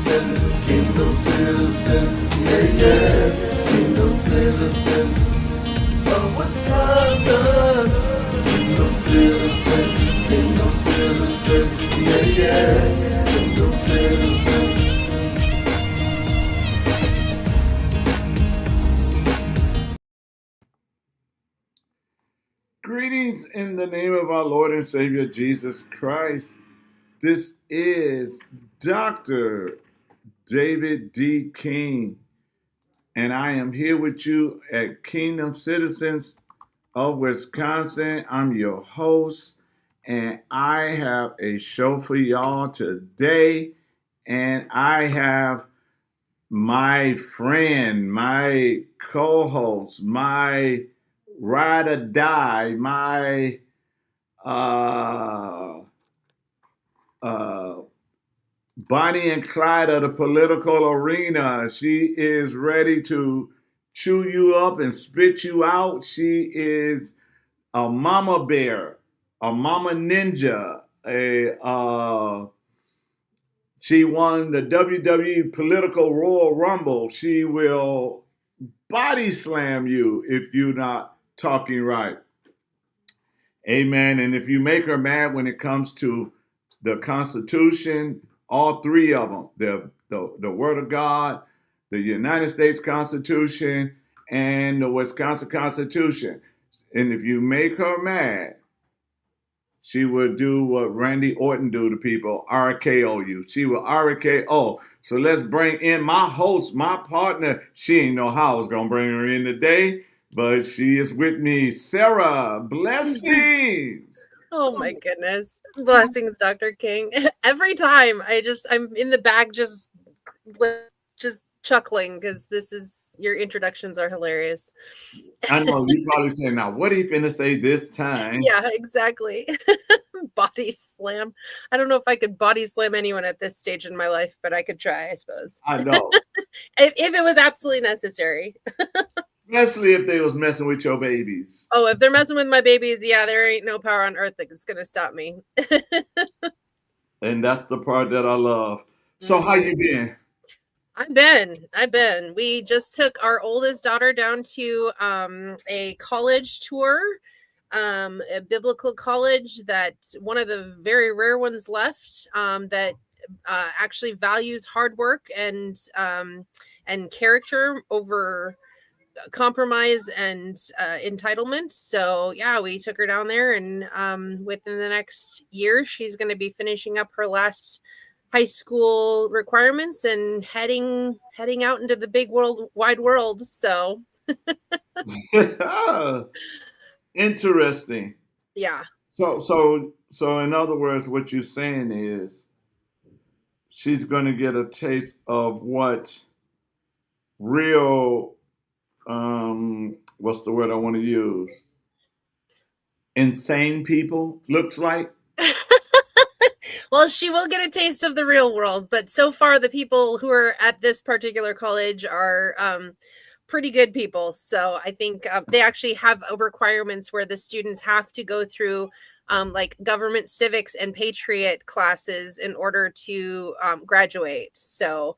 kingdom citizen, yeah, yeah, kingdom citizen of Wisconsin. Kingdom citizen, yeah, yeah, kingdom citizen. Greetings in the name of our Lord and Savior Jesus Christ. This is Dr. David D. King, and I am here with you at Kingdom Citizens of Wisconsin. I'm your host, and I have a show for y'all today. And I have my friend, my co-host, my ride or die, my uh, uh, Bonnie and Clyde of the political arena. She is ready to chew you up and spit you out. She is a mama bear, a mama ninja, she won the WWE Political Royal Rumble. She will body slam you if you're not talking right. Amen. And if you make her mad when it comes to the Constitution, all three of them, the Word of God, the United States Constitution, and the Wisconsin Constitution. And if you make her mad, she will do what Randy Orton do to people, RKO you. She will RKO. So let's bring in my host, my partner. She ain't know how I was going to bring her in today, but she is with me. Sarah, blessings. Oh my goodness. Blessings, Dr. King. Every time I'm in the back just chuckling because your introductions are hilarious. I know you probably saying, now what are you finna say this time? Yeah, exactly. Body slam. I don't know if I could body slam anyone at this stage in my life, but I could try, I suppose. I know. if it was absolutely necessary. Especially if they was messing with your babies. Oh, if they're messing with my babies, yeah, there ain't no power on earth that's going to stop me. And that's the part that I love. So how you been? I've been. We just took our oldest daughter down to a college tour, a biblical college that one of the very rare ones left that actually values hard work and character over compromise and entitlement. So yeah, we took her down there, and within the next year, she's going to be finishing up her last high school requirements and heading out into the big wide world. So interesting. Yeah. So in other words, what you're saying is she's going to get a taste of what real what's the word I want to use? Insane people looks like. Well, she will get a taste of the real world, but so far the people who are at this particular college are pretty good people. So I think they actually have requirements where the students have to go through like government civics and patriot classes in order to graduate. So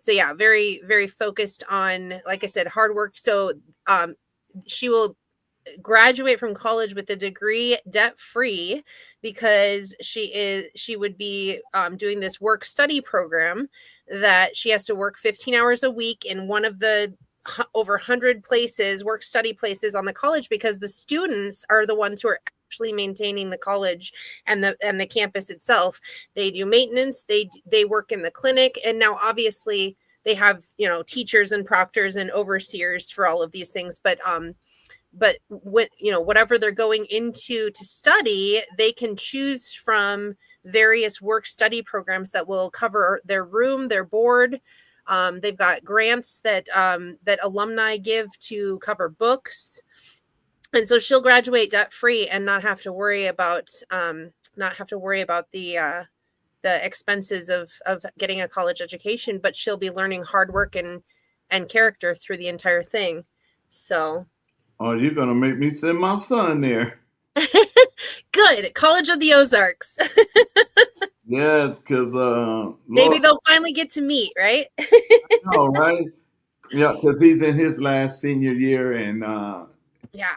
yeah, very, very focused on, like I said, hard work. So she will graduate from college with a degree debt-free because she would be doing this work study program that she has to work 15 hours a week in one of the over 100 places, work study places on the college, because the students are the ones who are actually maintaining the college and the campus itself. They do maintenance, they work in the clinic, and now obviously they have, teachers and proctors and overseers for all of these things, but when, whatever they're going into to study, they can choose from various work study programs that will cover their room, their board. They've got grants that alumni give to cover books. And so she'll graduate debt free and not have to worry about the expenses of getting a college education, but she'll be learning hard work and character through the entire thing. So oh, you're gonna make me send my son there. Good. College of the Ozarks. Yes, because Maybe Lord, they'll finally get to meet, right? no, right? Yeah, because he's in his last senior year, Yeah.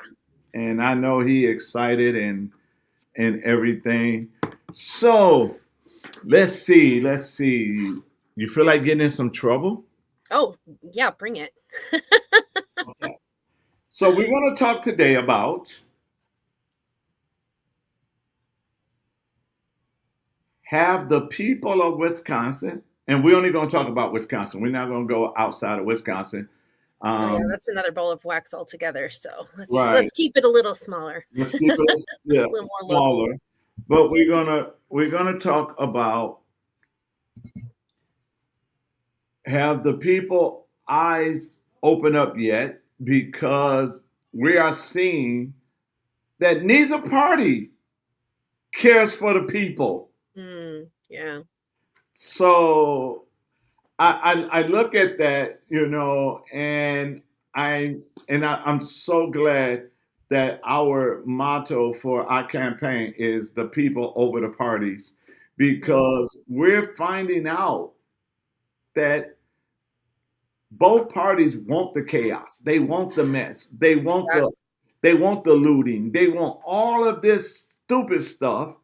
and I know he excited and everything. So let's see. You feel like getting in some trouble? Oh, yeah, bring it. Okay. So we're going to talk today about have the people of Wisconsin, and we're only going to talk about Wisconsin. We're not going to go outside of Wisconsin. Oh yeah, Um, that's another bowl of wax altogether. So right. let's keep it a little smaller, Let's a keep it yeah, little more local. smaller. But we're gonna talk about have the people eyes open up yet because we are seeing that neither party cares for the people. Yeah. So I look at that, I I'm so glad that our motto for our campaign is the people over the parties Mm, because we're finding out that both parties want the chaos. They want the mess. yeah. They want the looting. They want all of this stupid stuff.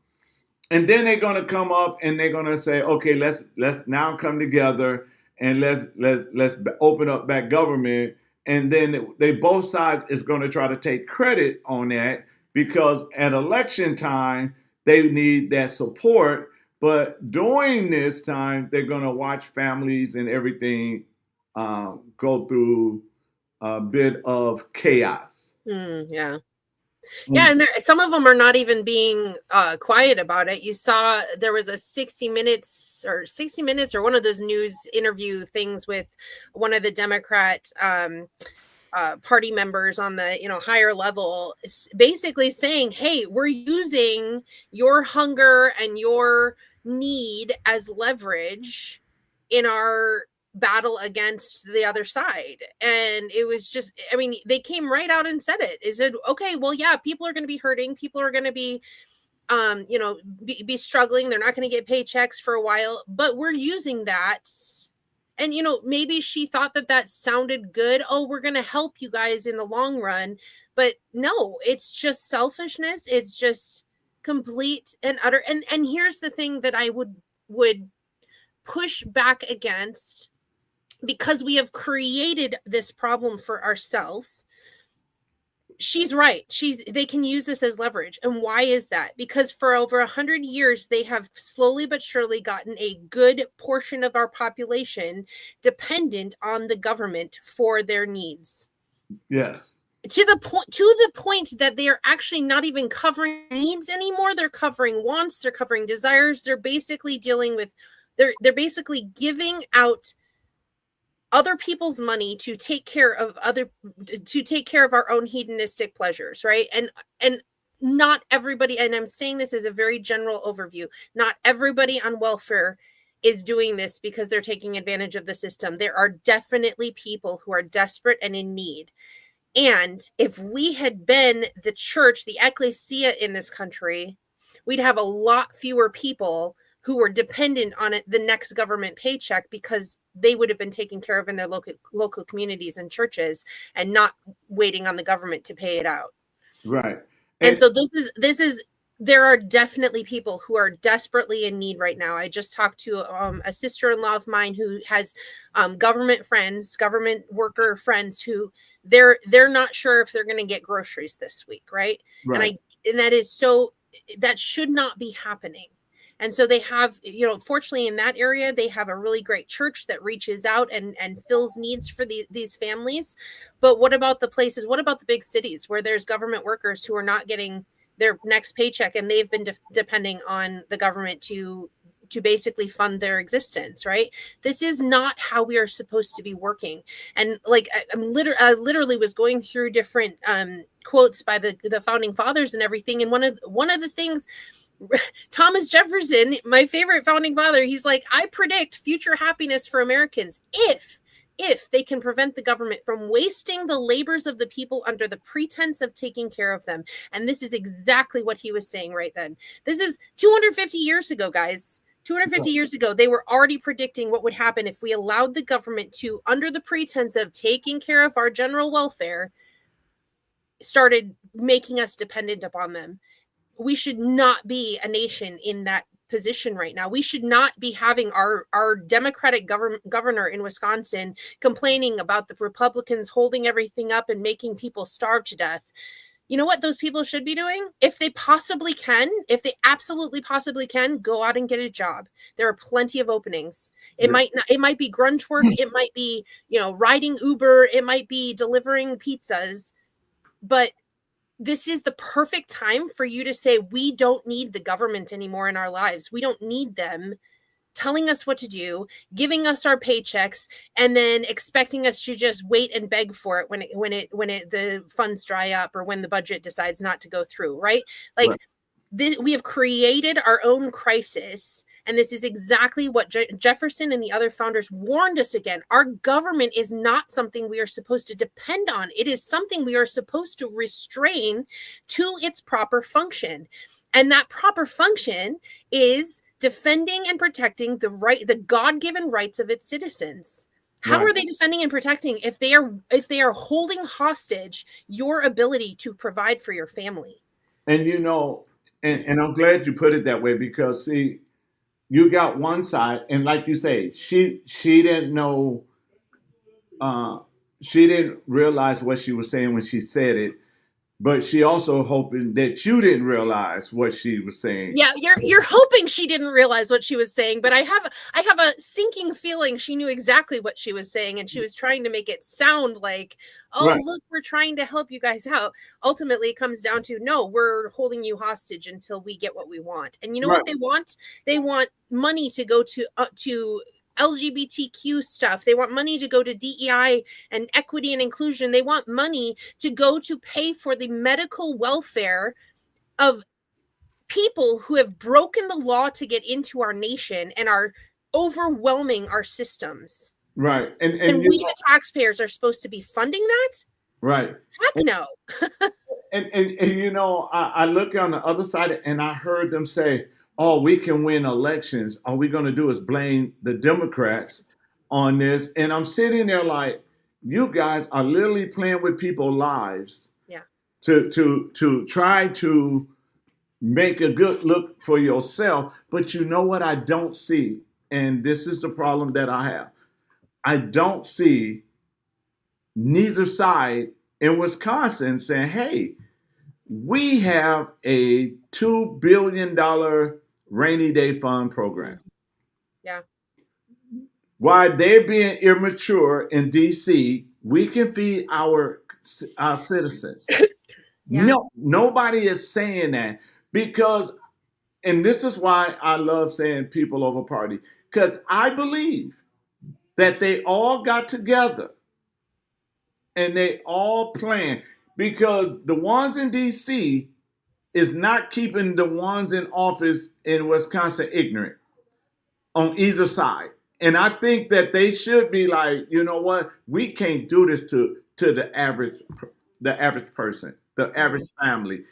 And then they're going to come up and they're going to say, okay, let's now come together and let's open up back government. And then they both sides is going to try to take credit on that because at election time they need that support. But during this time, they're going to watch families and everything go through a bit of chaos. Yeah. And Yeah, and some of them are not even being quiet about it. You saw there was a 60 Minutes or one of those news interview things with one of the Democrat party members on the higher level, basically saying, "Hey, we're using your hunger and your need as leverage in our battle against the other side." And it was just, I mean, they came right out and said it. Is it okay? Well, yeah, people are going to be hurting. People are going to be be struggling. They're not going to get paychecks for a while, but we're using that. And maybe she thought that that sounded good. Oh, we're going to help you guys in the long run. But no, it's just selfishness. It's just complete and utter. And here's the thing that I would push back against, because we have created this problem for ourselves. She's right. They can use this as leverage. And why is that? Because for over 100 years they have slowly but surely gotten a good portion of our population dependent on the government for their needs. yes, To the point that they are actually not even covering needs anymore. They're covering wants, they're covering desires. They're basically dealing with they're basically giving out other people's money to take care of our own hedonistic pleasures, right? And not everybody, and I'm saying this as a very general overview, not everybody on welfare is doing this because they're taking advantage of the system. There are definitely people who are desperate and in need. And if we had been the church, the ecclesia in this country, we'd have a lot fewer people who were dependent on the next government paycheck, because they would have been taken care of in their local communities and churches and not waiting on the government to pay it out. right. And And so this is there are definitely people who are desperately in need right now. I just talked to a sister-in-law of mine who has government worker friends who they're not sure if they're going to get groceries this week, right? right, And that should not be happening. And so they have, fortunately in that area, they have a really great church that reaches out and fills needs for these families. But what about the places? What about the big cities where there's government workers who are not getting their next paycheck, and they've been depending on the government to basically fund their existence, right? This is not how we are supposed to be working. And like I literally was going through different quotes by the founding fathers and everything. And one of the things, Thomas Jefferson, my favorite founding father, he's like, I predict future happiness for Americans if they can prevent the government from wasting the labors of the people under the pretense of taking care of them. And this is exactly what he was saying right then. This is 250 years ago, guys. 250 years ago, they were already predicting what would happen if we allowed the government to, under the pretense of taking care of our general welfare, started making us dependent upon them. We should not be a nation in that position right now. We should not be having our Democratic governor in Wisconsin complaining about the Republicans holding everything up and making people starve to death. You know what those people should be doing? If they possibly can, if they absolutely possibly can, go out and get a job. There are plenty of openings. It might be grunge work, it might be, riding Uber, it might be delivering pizzas, but this is the perfect time for you to say, we don't need the government anymore in our lives. We don't need them telling us what to do, giving us our paychecks, and then expecting us to just wait and beg for it when the funds dry up or when the budget decides not to go through, right? Like, we have created our own crisis, and this is exactly what Jefferson and the other founders warned us again. Our government is not something we are supposed to depend on. It is something we are supposed to restrain to its proper function. And that proper function is defending and protecting the God-given rights of its citizens. How are they defending and protecting if they are holding hostage your ability to provide for your family? And and I'm glad you put it that way, because see, you got one side, and like you say, she didn't know, she didn't realize what she was saying when she said it, but she also hoping that you didn't realize what she was saying. Yeah, you're hoping she didn't realize what she was saying, but I have a sinking feeling she knew exactly what she was saying, and she was trying to make it sound like, oh, look, we're trying to help you guys out. Ultimately, it comes down to, no, we're holding you hostage until we get what we want. And you know what they want? They want money to go to LGBTQ stuff. They want money to go to DEI and equity and inclusion. They want money to go to pay for the medical welfare of people who have broken the law to get into our nation and are overwhelming our systems. Right. And we, the taxpayers, are supposed to be funding that? Right. Heck no. and I look on the other side, and I heard them say, oh, we can win elections. All we're going to do is blame the Democrats on this. And I'm sitting there like, you guys are literally playing with people's lives. Yeah. To try to make a good look for yourself. But you know what I don't see? And this is the problem that I have. I don't see neither side in Wisconsin saying, hey, we have a $2 billion rainy day fund program. Yeah. While they're being immature in DC, we can feed our citizens. Yeah. No, nobody is saying that, because, and this is why I love saying people over party, because I believe that they all got together and they all planned, because the ones in DC is not keeping the ones in office in Wisconsin ignorant on either side. And I think that they should be like, you know what, we can't do this to the average person, the average family.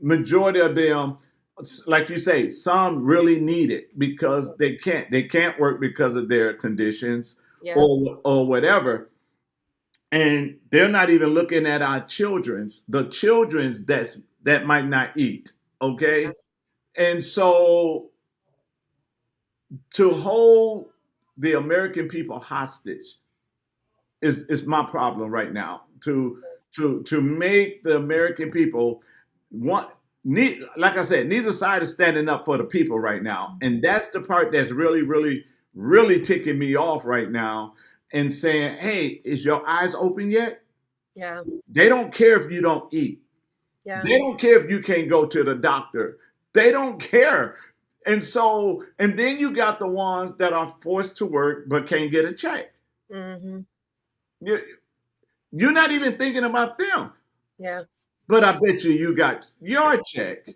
Majority of them, like you say, some really need it because they can't work because of their conditions, or whatever. And they're not even looking at our the children's that might not eat. Okay. Yeah. And so to hold the American people hostage is my problem right now. To make the American people like I said, neither side is standing up for the people right now. And that's the part that's really, really, really ticking me off right now, and saying, hey, is your eyes open yet? Yeah. They don't care if you don't eat. Yeah. They don't care if you can't go to the doctor. They don't care. And then you got the ones that are forced to work but can't get a check. Mm-hmm. You're not even thinking about them. Yeah. But I bet you got your check.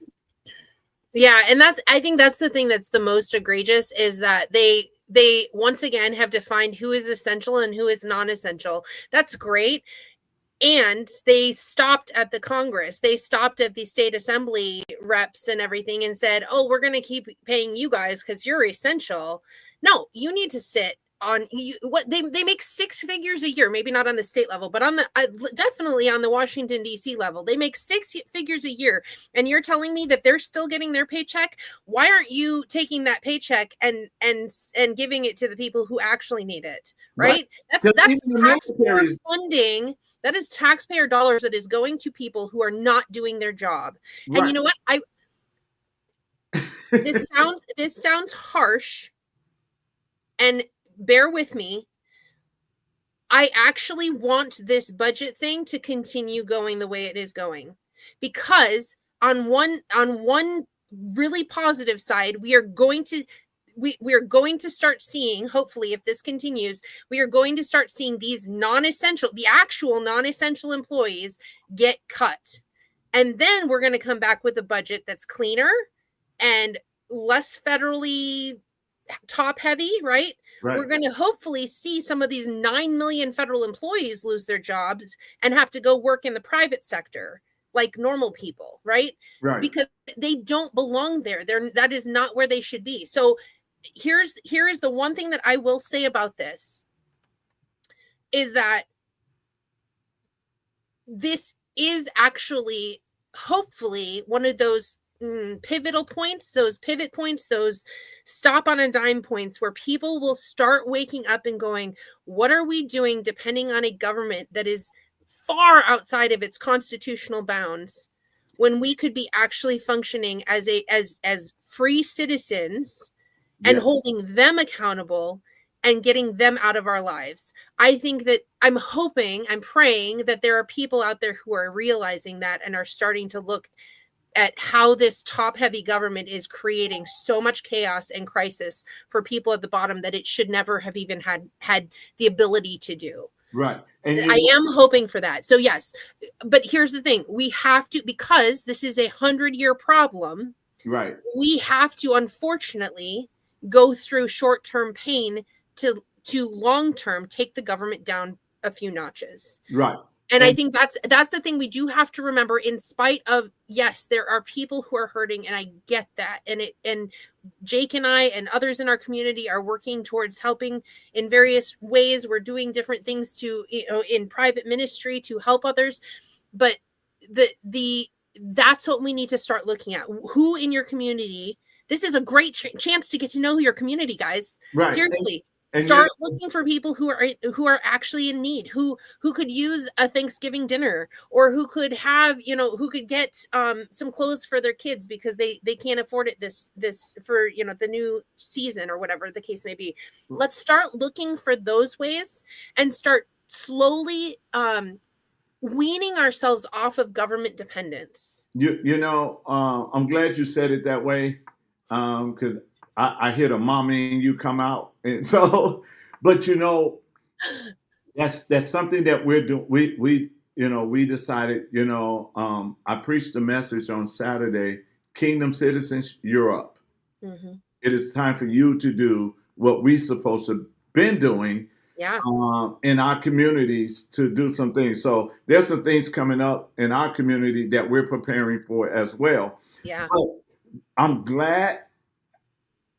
Yeah, and I think that's the thing that's the most egregious, is that they once again have defined who is essential and who is non-essential. That's great. And they stopped at the Congress. They stopped at the state assembly reps and everything and said, "Oh, we're going to keep paying you guys because you're essential." No, you need to sit on what they make 6 figures a year, maybe not on the state level, but on the definitely on the Washington D.C. level. They make 6 figures a year, and you're telling me that they're still getting their paycheck? Why aren't you taking that paycheck and giving it to the people who actually need it? Right? That's taxpayer funding. That is taxpayer dollars that is going to people who are not doing their job. Right. And you know what? This sounds harsh, and bear with me. I actually want this budget thing to continue going the way it is going, because on one really positive side, we are going to start seeing, hopefully, if this continues, we are going to start seeing these the actual non-essential employees get cut. And then we're going to come back with a budget that's cleaner and less federally top heavy, right? We're going to hopefully see some of these 9 million federal employees lose their jobs and have to go work in the private sector like normal people, right? Because they don't belong there. That is not where they should be. So here is the one thing that I will say about this, is that this is actually hopefully one of those pivotal points, those pivot points, those stop on a dime points where people will start waking up and going, what are we doing depending on a government that is far outside of its constitutional bounds, when we could be actually functioning as free citizens and holding them accountable and getting them out of our lives. I think that I'm praying that there are people out there who are realizing that and are starting to look at how this top-heavy government is creating so much chaos and crisis for people at the bottom that it should never have even had the ability to do. Right. And I am hoping for that. So yes, but here's the thing. We have to, because this is a 100-year problem, right, we have to, unfortunately, go through short-term pain to long-term take the government down a few notches. Right. And I think that's the thing we do have to remember, in spite of, yes, there are people who are hurting, and I get that. And Jake and I and others in our community are working towards helping in various ways. We're doing different things in private ministry to help others. But that's what we need to start looking at. Who in your community, this is a great chance to get to know your community, guys. Right. Seriously. Start looking for people who are actually in need, who could use a Thanksgiving dinner, or who could have, who could get some clothes for their kids because they can't afford it this for the new season or whatever the case may be. Let's start looking for those ways and start slowly weaning ourselves off of government dependence. I'm glad you said it that way, because I hear the mommy and you come out, and so, but that's something that we're doing. We decided. I preached a message on Saturday. Kingdom citizens, you're up. Mm-hmm. It is time for you to do what we supposed to been doing. Yeah. In our communities, to do some things. So there's some things coming up in our community that we're preparing for as well. Yeah. But I'm glad.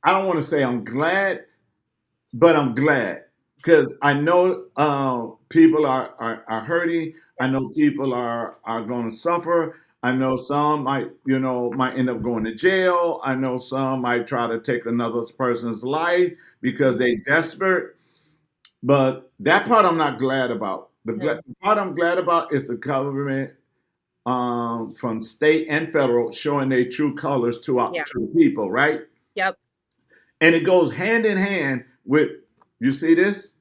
I don't want to say I'm glad, but I'm glad, because I know people are hurting. Yes. I know people are going to suffer. I know some might end up going to jail. I know some might try to take another person's life because they're desperate. But that part I'm not glad about. The part I'm glad about is the government, from state and federal, showing their true colors to the people, right? Yep. And it goes hand in hand with, you see this?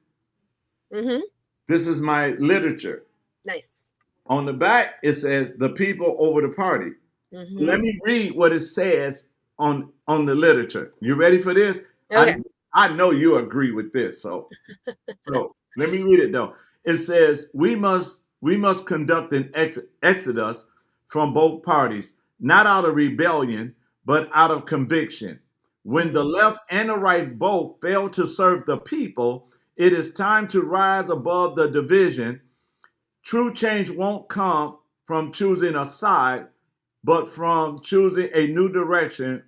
Mm-hmm. This is my literature. Nice. On the back, it says, the people over the party. Mm-hmm. Let me read what it says on the literature. You ready for this? Okay. I know you agree with this. So let me read it, though. It says, we must conduct an exodus from both parties, not out of rebellion, but out of conviction. When the left and the right both fail to serve the people, it is time to rise above the division, true change won't come from choosing a side, but from choosing a new direction,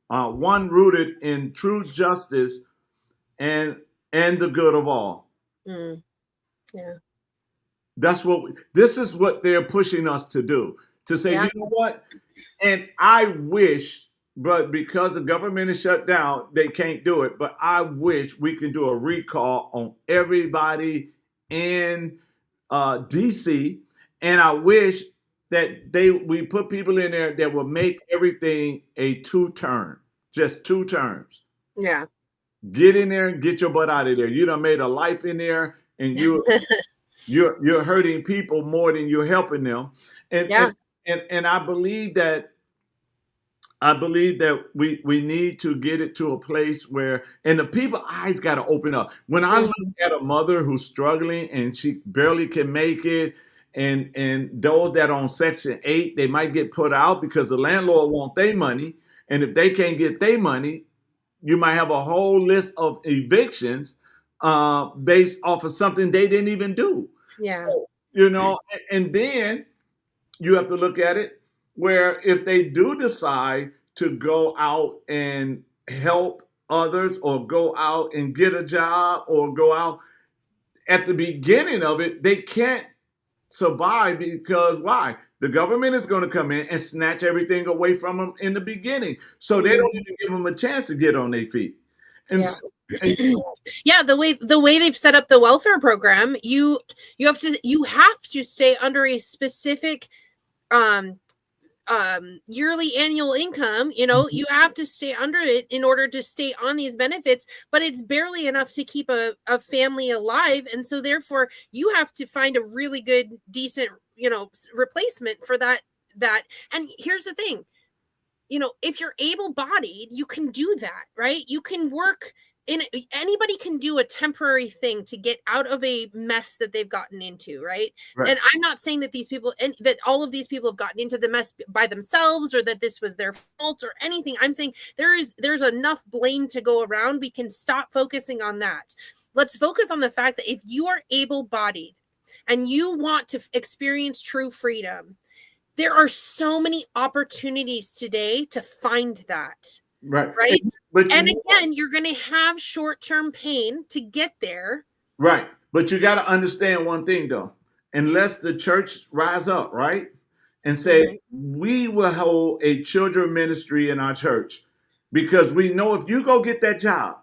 one rooted in true justice and and the good of all. Mm, yeah. This is what they're pushing us to do. To say, Yeah. you know what? And I wish, but because the government is shut down, they can't do it. But I wish we can do a recall on everybody in DC, and I wish that we put people in there that will make everything a two-term, just two terms. Yeah. Get in there and get your butt out of there. You done made a life in there, and you're hurting people more than you're helping them. And Yeah. and I believe that we need to get it to a place where, and the people eyes got to open up. When I look Mhm. at a mother who's struggling and she barely can make it, and those that are on Section 8, they might get put out because the landlord want their money, and if they can't get their money, you might have a whole list of evictions based off of something they didn't even do. Yeah. So, and then you have to look at it where if they do decide to go out and help others or go out and get a job or go out at the beginning of it, they can't survive because why? The government is going to come in and snatch everything away from them in the beginning. So they don't Mhm. even give them a chance to get on their feet. And, Yeah. so, and Yeah, the way they've set up the welfare program, you have to stay under a specific um yearly annual income. You have to stay under it in order to stay on these benefits, but it's barely enough to keep a family alive, and so therefore you have to find a really good, decent, replacement for that. And here's the thing, if you're able-bodied, you can do that, right? You can work in anybody can do a temporary thing to get out of a mess that they've gotten into, right? right, And I'm not saying that these people and that all of these people have gotten into the mess by themselves or that this was their fault or anything. I'm saying there's enough blame to go around. We can stop focusing on that. Let's focus on the fact that if you are able-bodied and you want to experience true freedom, there are so many opportunities today to find that, right. right? But And again, you're going to have short-term pain to get there. right. But you got to understand one thing though. Unless the church rise up, right? And say, Mhm. we will hold a children ministry in our church because we know if you go get that job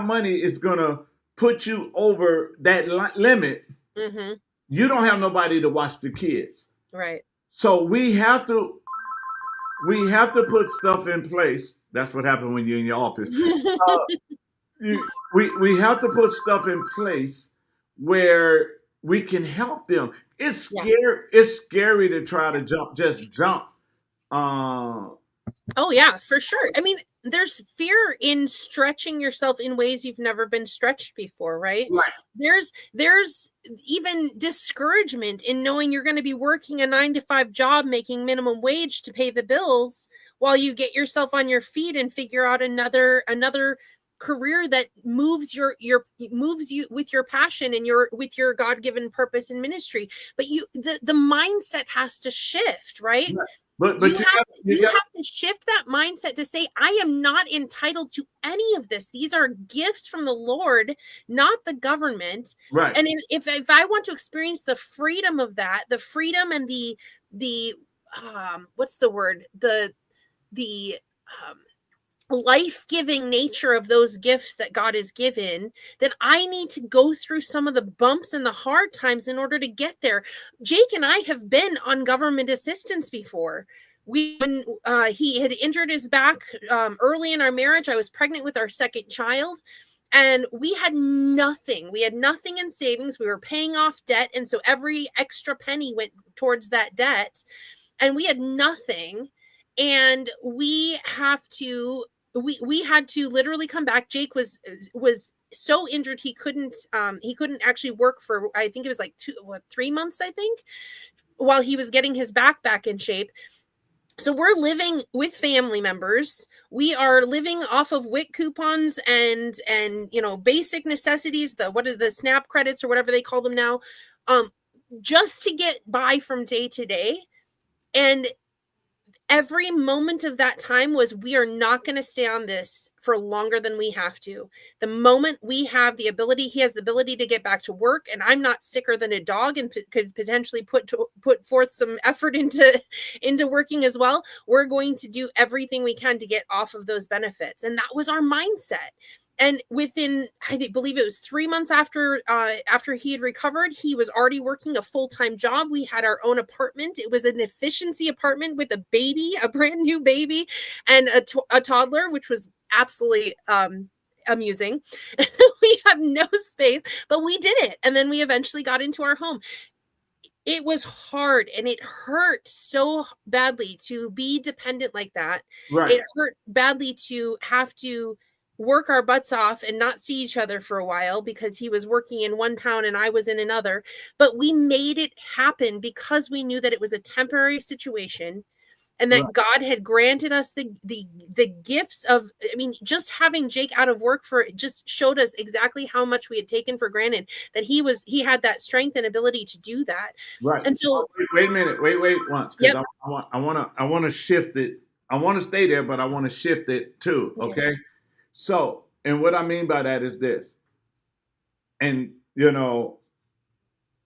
money is going to put you over that limit. Mhm. You don't have nobody to watch the kids. Right. So we have to put stuff in place. That's what happened when you're in your office. Uh, we have to put stuff in place where we can help them. It's Yeah. scary. It's scary to try to just jump. Uh, Oh yeah, for sure. I mean, there's fear in stretching yourself in ways you've never been stretched before, right? right, There's even discouragement in knowing you're going to be working a 9 to 5 job making minimum wage to pay the bills while you get yourself on your feet and figure out another career that moves you with your passion and with your God-given purpose in ministry. But the mindset has to shift, right? right. But You you have got to, you you got have to shift that mindset to say, I am not entitled to any of this. These are gifts from the Lord, not the government. right, And if I want to experience the freedom of that, the freedom and the what's the word? The um life-giving nature of those gifts that God has given, then I need to go through some of the bumps and the hard times in order to get there. Jake and I have been on government assistance before. When he had injured his back early in our marriage, I was pregnant with our second child, and we had nothing. We had nothing in savings. We were paying off debt, and so every extra penny went towards that debt, and we had nothing. And we had to literally come back. Jake was so injured he couldn't actually work for, I think it was like 3 months, I think, while he was getting his back in shape. So we're living with family members. We are living off of WIC coupons and basic necessities, the SNAP credits or whatever they call them now. just to get by from day to day. And every moment of that time was, we are not going to stay on this for longer than we have to. The moment we have the ability, he has the ability to get back to work, and I'm not sicker than a dog and could potentially put forth some effort into working as well. We're going to do everything we can to get off of those benefits. And that was our mindset. And within, I believe it was 3 months after he had recovered, he was already working a full-time job. We had our own apartment. It was an efficiency apartment with a baby, a brand new baby, and a toddler, which was absolutely amusing. We have no space, but we did it. And then we eventually got into our home. It was hard, and it hurt so badly to be dependent like that. Right. It hurt badly to have to work our butts off and not see each other for a while, because he was working in one town and I was in another. But we made it happen because we knew that it was a temporary situation, and that God had granted us the gifts of, I mean, just having Jake out of work just showed us exactly how much we had taken for granted, that he had that strength and ability to do that. Right. Until wait a minute. Wait once, because Yep. I want to shift it. I want to stay there, but I want to shift it too. Okay. So, and what I mean by that is this, and and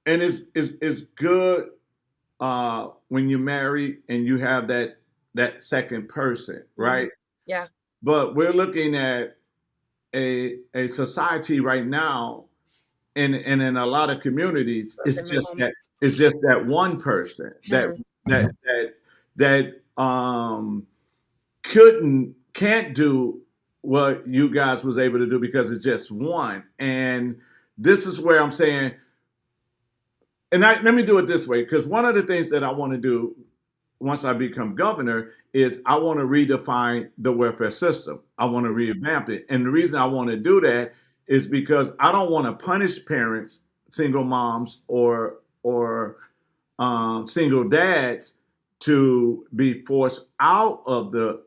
it's good when you marry and you have that second person, right? Yeah. But we're looking at a society right now, and in a lot of communities, it's just that one person that can't do what you guys was able to do, because it's just one. And this is where I'm saying, and let me do it this way, because one of the things that I want to do once I become governor is I want to redefine the welfare system. I want to revamp it. And the reason I want to do that is because I don't want to punish parents, single moms, or single dads to be forced out of the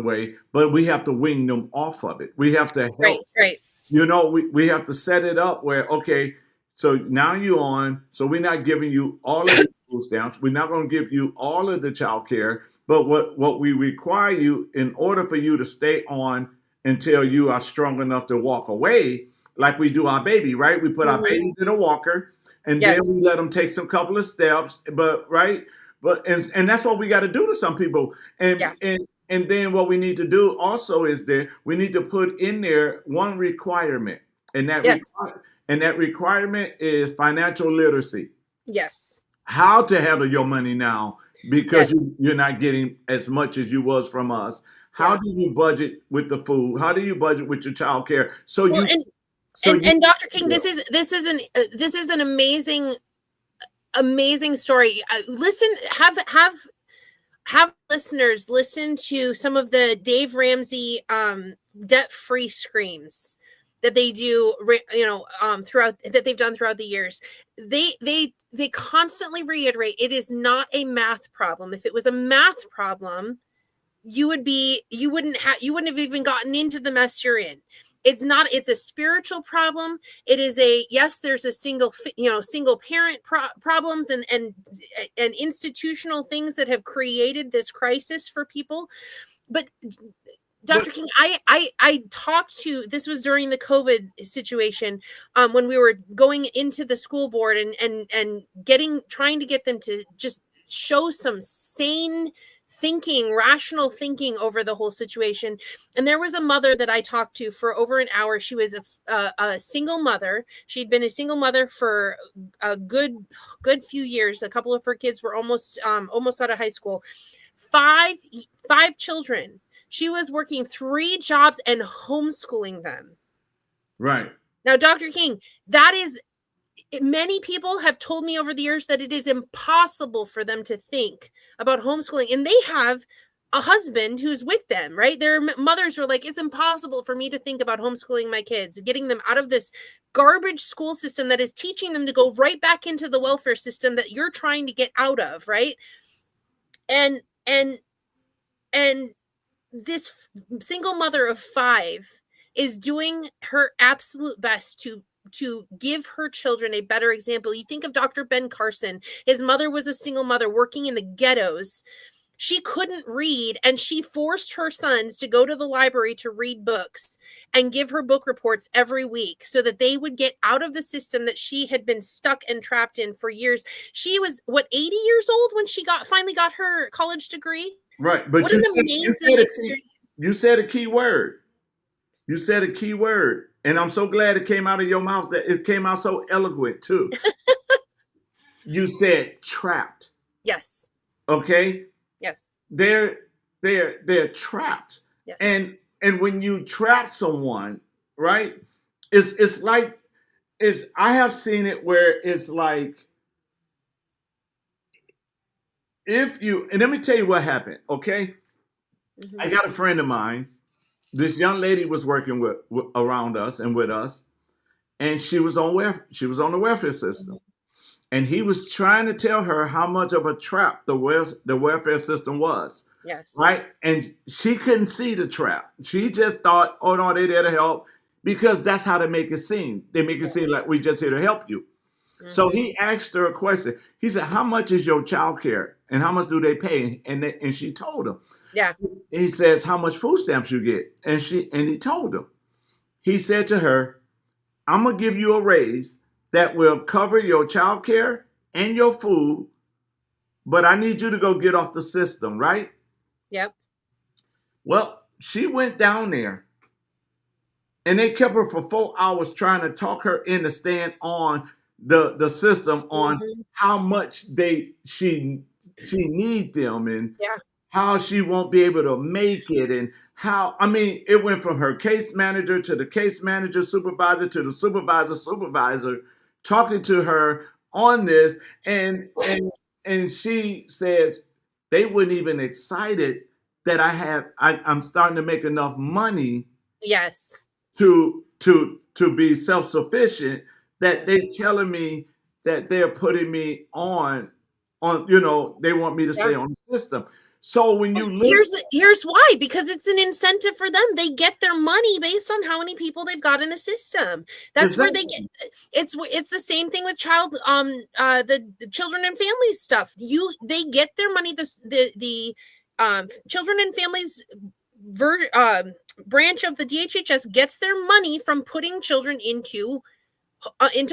way, but we have to wing them off of it. We have to help. Right. We have to set it up where, okay, so now you're on, so we're not giving you all of the food stamps. We're not going to give you all of the child care, but what we require you, in order for you to stay on until you are strong enough to walk away, like we do our baby, right? We put our babies in a walker, and then we let them take some couple of steps, and that's what we got to do to some people. And then what we need to do also is we need to put in there one requirement, and that requirement is financial literacy. Yes. How to handle your money now, because you're not getting as much as you was from us. How do you budget with the food? How do you budget with your child care? And Dr. King, this is an amazing story. Listen, have listeners listen to some of the Dave Ramsey debt-free screams that they do, that they've done throughout the years. They constantly reiterate, it is not a math problem. If it was a math problem, you wouldn't have even gotten into the mess you're in. It's not. It's a spiritual problem. It is there's a single parent problems and institutional things that have created this crisis for people. But Dr. King, I talked to, this was during the COVID situation, when we were going into the school board and trying to get them to just show some sane thinking, rational thinking over the whole situation. And there was a mother that I talked to for over an hour. She was a single mother. She'd been a single mother for a good few years. A couple of her kids were almost out of high school. Five children. She was working 3 jobs and homeschooling them. Right. Now, Dr. King, many people have told me over the years that it is impossible for them to think about homeschooling, and they have a husband who's with them, right? Their mothers were like, it's impossible for me to think about homeschooling my kids, getting them out of this garbage school system that is teaching them to go right back into the welfare system that you're trying to get out of, right? And this single mother of 5 is doing her absolute best to to give her children a better example. You think of Dr. Ben Carson. His mother was a single mother working in the ghettos. She couldn't read, and she forced her sons to go to the library to read books and give her book reports every week so that they would get out of the system that she had been stuck and trapped in for years. She was, 80 years old when she finally got her college degree? Right. But what an amazing experience. You said a key word. You said a key word. And I'm so glad it came out of your mouth, that it came out so eloquent too. You said trapped. Yes. Okay? Yes. They're trapped. Yes. And when you trap someone, right? It's like, I have seen it where it's like, and let me tell you what happened, okay? I got a friend of mine. This young lady was working with around us and with us, and she was on the welfare system, and he was trying to tell her how much of a trap the welfare system was. Yes. Right, and she couldn't see the trap. She just thought, "Oh no, they're there to help," because that's how they make it seem. They make it seem like we just here to help you. So he asked her a question. He said, "How much is your child care, and how much do they pay?" And she told him. Yeah. He says, "How much food stamps you get?" And he told him. He said to her, "I'm gonna give you a raise that will cover your child care and your food, but I need you to go get off the system, right?" Yep. Well, she went down there, and they kept her for 4 hours trying to talk her into staying on the system, on how much she need them, and how she won't be able to make it, and how, I mean, it went from her case manager to the case manager supervisor to the supervisor talking to her on this, and she says they weren't even excited that I'm starting to make enough money. Yes. To be self-sufficient, that they telling me that they're putting me on, they want me to stay on the system. So when you look, here's why, because it's an incentive for them. They get their money based on how many people they've got in the system. That's where they get. It's the same thing with the children and families stuff. They get their money. The children and families branch of the DHHS gets their money from putting children into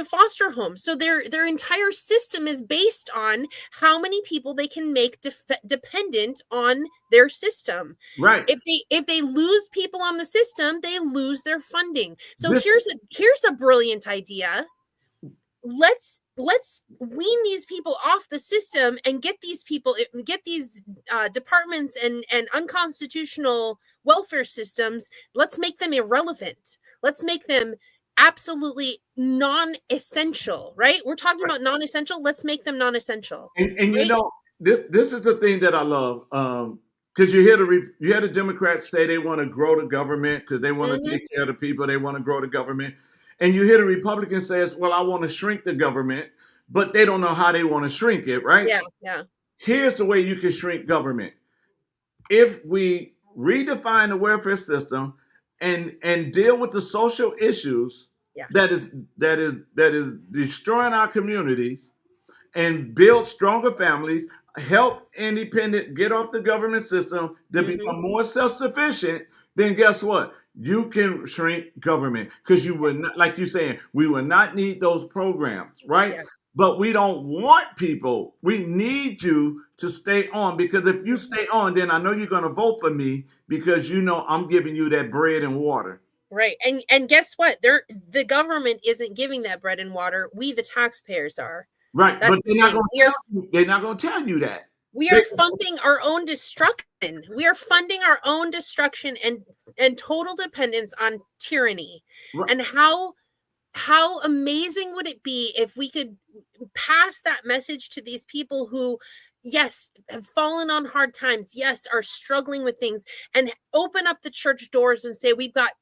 foster homes. So their entire system is based on how many people they can make dependent on their system. Right. If they lose people on the system, they lose their funding. So here's a brilliant idea. Let's wean these people off the system and get these departments and unconstitutional welfare systems. Let's make them irrelevant. Let's make them absolutely non-essential, right? We're talking about non-essential. Let's make them non-essential. And right? This is the thing that I love, because you hear the Democrats say they want to grow the government because they want to take care of the people. They want to grow the government. And you hear the Republicans say, well, I want to shrink the government, but they don't know how they want to shrink it, right? Yeah. Here's the way you can shrink government. If we redefine the welfare system and deal with the social issues that is destroying our communities, and build stronger families, help independent get off the government system to become more self-sufficient, then guess what? You can shrink government, because you would not, like you're saying, we will not need those programs, right? Yes. But we don't want people. We need you to stay on, because if you stay on, then I know you're going to vote for me, because I'm giving you that bread and water. Right. And guess what? The government isn't giving that bread and water. We, the taxpayers, are. Right. But they're not going to tell you that. We are funding our own destruction. We are funding our own destruction and total dependence on tyranny. Right. And how amazing would it be if we could pass that message to these people who, yes, have fallen on hard times, yes, are struggling with things, and open up the church doors and say, we've got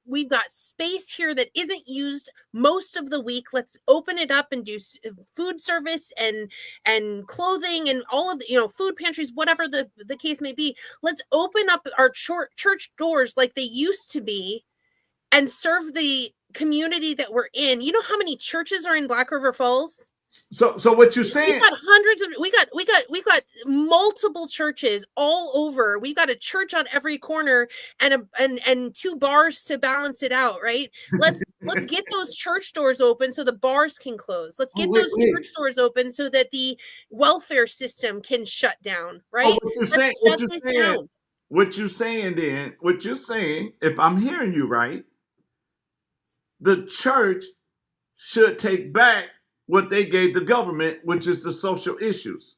space here that isn't used most of the week. Let's open it up and do food service and clothing and all of the, food pantries, whatever the case may be. Let's open up our church doors like they used to be and serve the community that we're in. You know how many churches are in Black River Falls? So what you're We saying? got hundreds of we got multiple churches all over. We got a church on every corner and two bars to balance it out, right? Let's get those church doors open so the bars can close. Let's Oh, get wait, those wait. church doors open so that the welfare system can shut down, Oh, right? what you're Let's saying? shut this down. What you're saying? Then what you're saying? If I'm hearing you right, the church should take back what they gave the government, which is the social issues.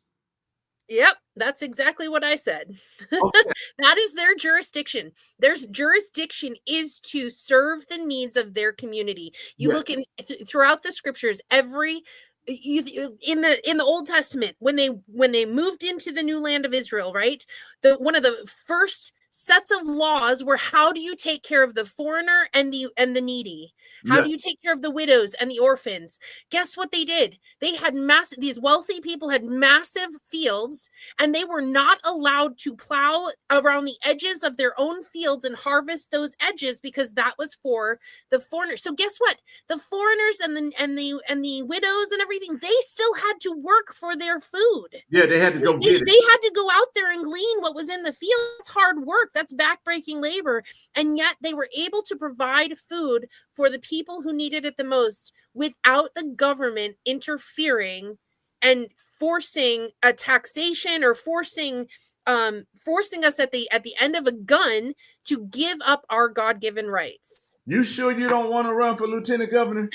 Yep, that's exactly what I said. Okay. That is their jurisdiction. Their jurisdiction is to serve the needs of their community. You look Yes. throughout the scriptures, every in the Old Testament when they moved into the new land of Israel, right? One of the first sets of laws were how do you take care of the foreigner and the needy? How do Yes. you take care of the widows and the orphans? Guess what they did? They had these wealthy people had massive fields, and they were not allowed to plow around the edges of their own fields and harvest those edges because that was for the foreigners. So guess what? The foreigners and the widows and everything, they still had to work for their food. Yeah, they had to go get it. They had to go out there and glean what was in the field. That's hard work. That's backbreaking labor. And yet they were able to provide food for the people who needed it the most without the government interfering and forcing a taxation or forcing us at the end of a gun to give up our God-given rights. You sure you don't want to run for lieutenant governor?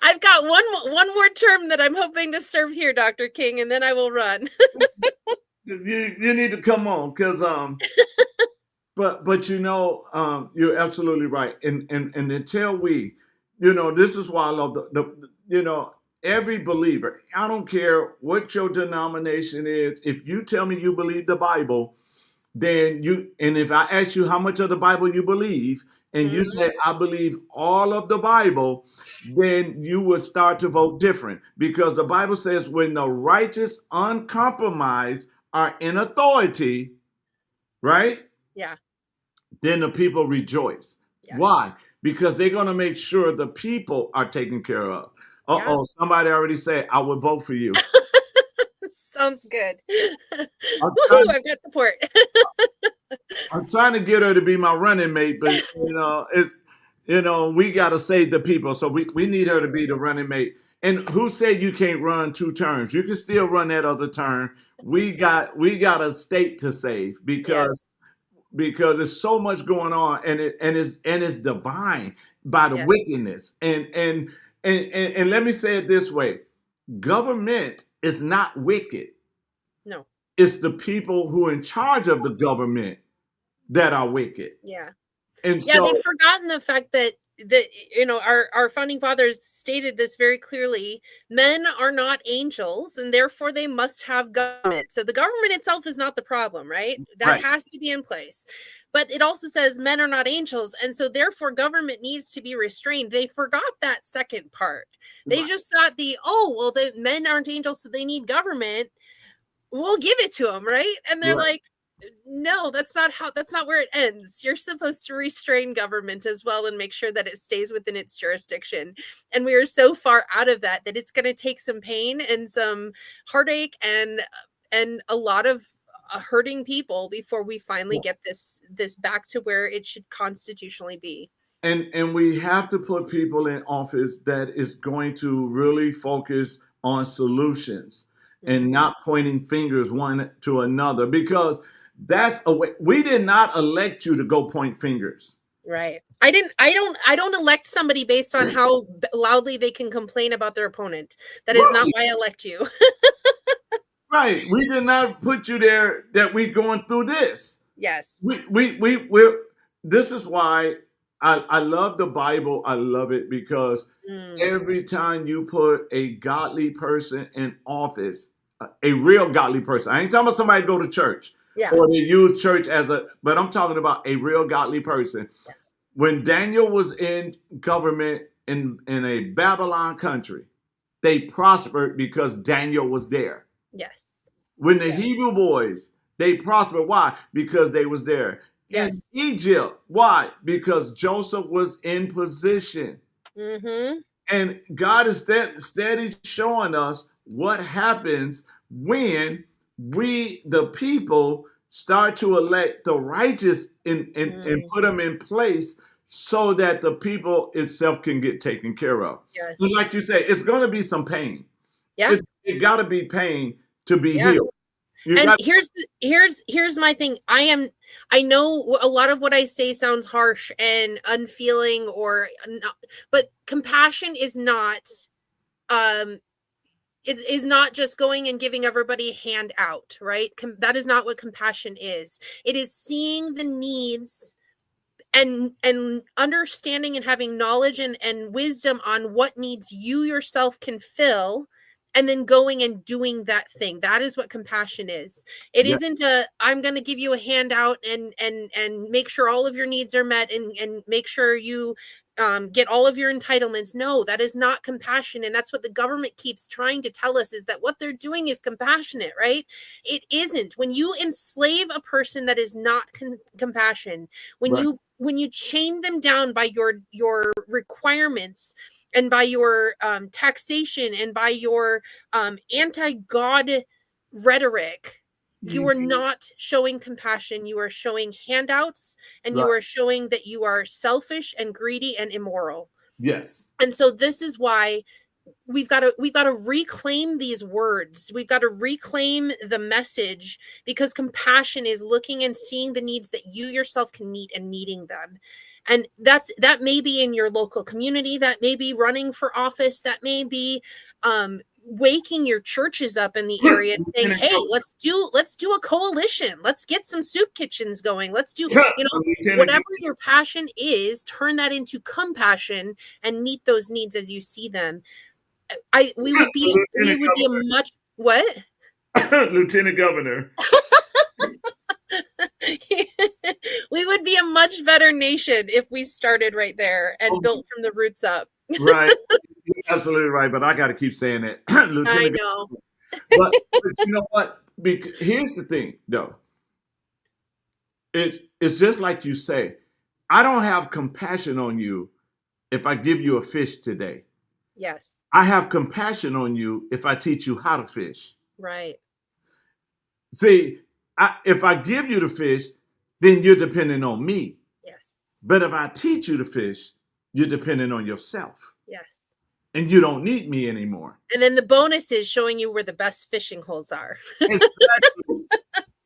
I've got one more term that I'm hoping to serve here, Dr. King, and then I will run. You need to come on, because but you're absolutely right. And until we, this is why I love the every believer. I don't care what your denomination is. If you tell me you believe the Bible, then and if I ask you how much of the Bible you believe, and you say I believe all of the Bible, then you would start to vote different, because the Bible says when the righteous uncompromised are in authority, right? Yeah. Then the people rejoice. Yes. Why? Because they're going to make sure the people are taken care of. Uh-oh, somebody already said, I would vote for you. Sounds good. Woohoo, I've got support. I'm trying to get her to be my running mate, but we got to save the people. So we need her to be the running mate. And who said you can't run 2 terms? You can still run that other term. We got a state to save, because there's so much going on, and it's divine by the wickedness. And let me say it this way: government is not wicked. No, it's the people who are in charge of the government that are wicked. Yeah, and so they've forgotten the fact that our founding fathers stated this very clearly. Men are not angels, and therefore they must have government. So the government itself is not the problem, right? That has to be in place. But it also says men are not angels, and so therefore government needs to be restrained. They forgot that second part. They just thought the men aren't angels, so they need government. We'll give it to them, right? And they're like, no, that's not where it ends. You're supposed to restrain government as well and make sure that it stays within its jurisdiction. And we are so far out of that it's going to take some pain and some heartache and a lot of hurting people before we finally get this back to where it should constitutionally be. And we have to put people in office that is going to really focus on solutions and not pointing fingers one to another, because that's a way. We did not elect you to go point fingers. Right. I don't elect somebody based on how loudly they can complain about their opponent. That is not why I elect you. Right. We did not put you there that we're going through this. Yes. We're this is why I love the Bible. I love it because every time you put a godly person in office, a real godly person, I ain't talking about somebody go to church or they use church but I'm talking about a real godly person. Yeah. When Daniel was in government in a Babylon country, they prospered because Daniel was there. Yes. When the Hebrew boys, they prospered. Why? Because they was there. in Yes. Egypt. Why? Because Joseph was in position. Mm-hmm. And God is steady showing us what happens when we, the people, start to elect the righteous and Mm. put them in place so that the people itself can get taken care of. And Yes. like you say, it's going to be some pain. Yeah. It got to be pain to be Yeah. healed. You And got here's my thing. I know a lot of what I say sounds harsh and unfeeling or not, but compassion is not um is not just going and giving everybody a hand out, right? That is not what compassion is. It is seeing the needs and understanding and having knowledge and wisdom on what needs you yourself can fill, and then going and doing that thing. That is what compassion is. It yeah, isn't a I'm going to give you a handout and make sure all of your needs are met and make sure you get all of your entitlements. No, that is not compassion. And that's what the government keeps trying to tell us, is that what they're doing is compassionate, right? It isn't. When you enslave a person, that is not compassion. when right. you when you chain them down by your requirements and by your taxation and by your anti-God rhetoric, you are Mhm. not showing compassion. You are showing handouts, and you Right. are showing that you are selfish and greedy and immoral. Yes. And so this is why we've got to reclaim these words. We've got to reclaim the message, because compassion is looking and seeing the needs that you yourself can meet and meeting them. And that may be in your local community, that may be running for office, that may be waking your churches up in the area and saying, Lieutenant hey, let's do a coalition, let's get some soup kitchens going, let's do, Governor. you know, Lieutenant whatever your passion is, turn that into compassion and meet those needs as you see them. I we Lieutenant would be a much what? Governor. Lieutenant Governor. We would be a much better nation if we started right there and built from the roots up. Right. You're absolutely right, but I got to keep saying that, I Lieutenant. know. But you know what? Here's the thing, though. It's just like you say. I don't have compassion on you if I give you a fish today. Yes. I have compassion on you if I teach you how to fish. Right. See, if I give you the fish, then you're depending on me. Yes. But if I teach you to fish, you're depending on yourself, Yes. and you don't need me anymore. And then the bonus is showing you where the best fishing holes are. Exactly.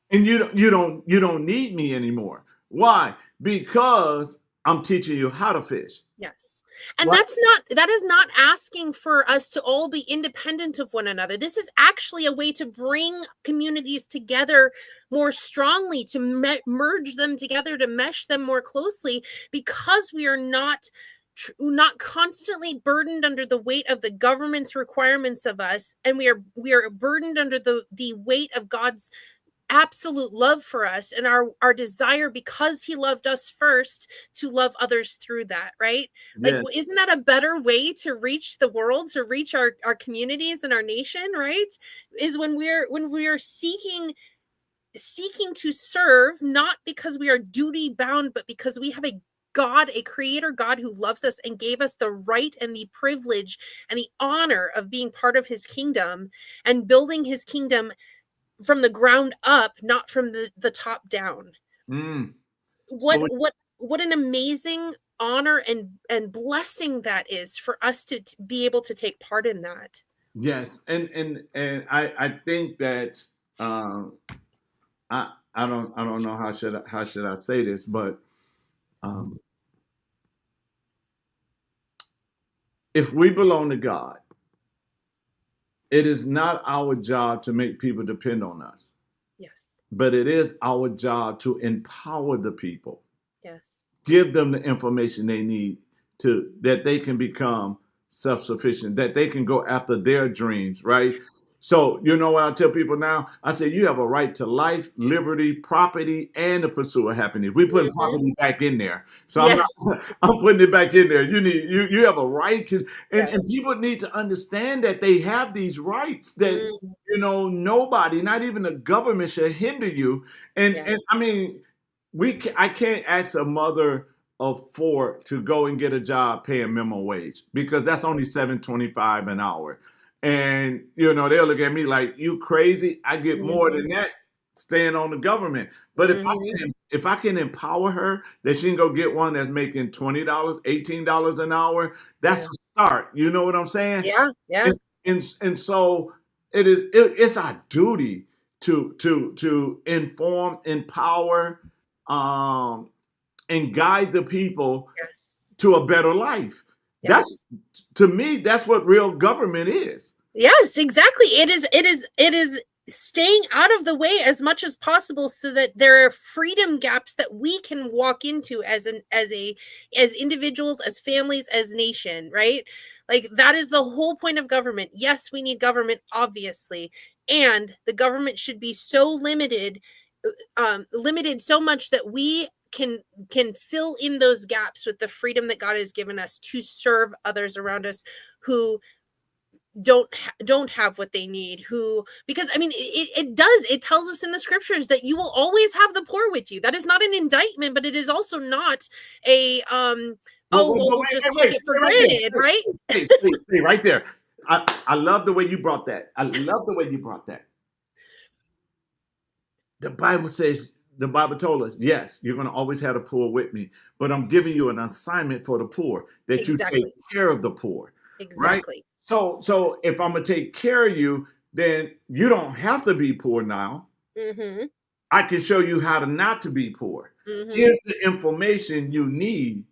And you don't need me anymore. Why? Because I'm teaching you how to fish. Yes. And Right? that is not asking for us to all be independent of one another. This is actually a way to bring communities together more strongly, to merge them together, to mesh them more closely, because we are not constantly burdened under the weight of the government's requirements of us, and we are burdened under the weight of God's absolute love for us, and our desire, because he loved us first, to love others through that, right? Like, Yes. isn't that a better way to reach the world, to reach our communities and our nation, right? Is when we are seeking to serve, not because we are duty bound, but because we have a creator God who loves us and gave us the right and the privilege and the honor of being part of his kingdom and building his kingdom from the ground up, not from the top down. Mm. What So what what an amazing honor and blessing that is for us to be able to take part in that. yes, and I think that um, I don't know how should I say this, but um, if we belong to God, it is not our job to make people depend on us, Yes. but it is our job to empower the people, Yes. give them the information they need to that they can become self-sufficient, that they can go after their dreams, right? So you know what I tell people now? I say you have a right to life, liberty, property, and the pursuit of happiness. We putting Mhm. property back in there. So I'm Yes. not I'm putting it back in there. You have a right to, and Yes. people need to understand that they have these rights, that Mm, nobody, not even the government, should hinder you. And yeah. and I mean, I can't ask a mother of four to go and get a job paying minimum wage because that's only 7.25 an hour. And they'll look at me like, you crazy. I get more Mhm. than that staying on the government. But Mhm. if I can empower her that she can go get one that's making $20, $18 an hour, that's Yeah. a start. You know what I'm saying? Yeah. Yeah. And so it's our duty to inform, empower, um, and guide the people Yes. to a better life. That's Yes. To me, that's what real government is. Yes, exactly. It is staying out of the way as much as possible so that there are freedom gaps that we can walk into as individuals, as families, as nation, right? Like that is the whole point of government. Yes, we need government obviously, and the government should be so limited so much that we can fill in those gaps with the freedom that God has given us to serve others around us who don't have what they need, who, because I mean it tells us in the scriptures that you will always have the poor with you. That is not an indictment, but it is also not a Well, oh well, we'll wait, just wait, take wait. it for Stay right there. granted, right? Stay right there. I love the way you brought that. I love the way you brought that. The Bible says, the Bible told us, yes, you're going to always have the poor with me, but I'm giving you an assignment for the poor that you take Exactly. care of the poor, right? Exactly. So if I'm going to take care of you, then you don't have to be poor now. Mhm. I can show you how to not to be poor. Mhm. Here's the information you need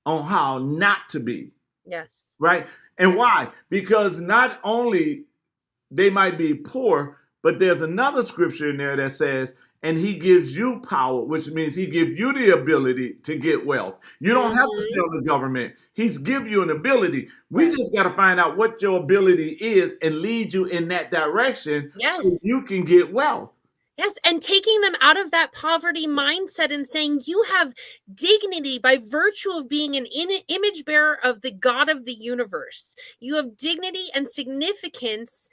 on how not to be, Yes. right? And Yes. why? Because not only they might be poor, but there's another scripture in there that says, and he gives you power, which means he gives you the ability to get wealth. You don't have to stay Mhm. on the government. He's give you an ability. We just Yes. got to find out what your ability is and lead you in that direction so Yes. you can get wealth. Yes, and taking them out of that poverty mindset and saying you have dignity by virtue of being an image bearer of the God of the universe. You have dignity and significance,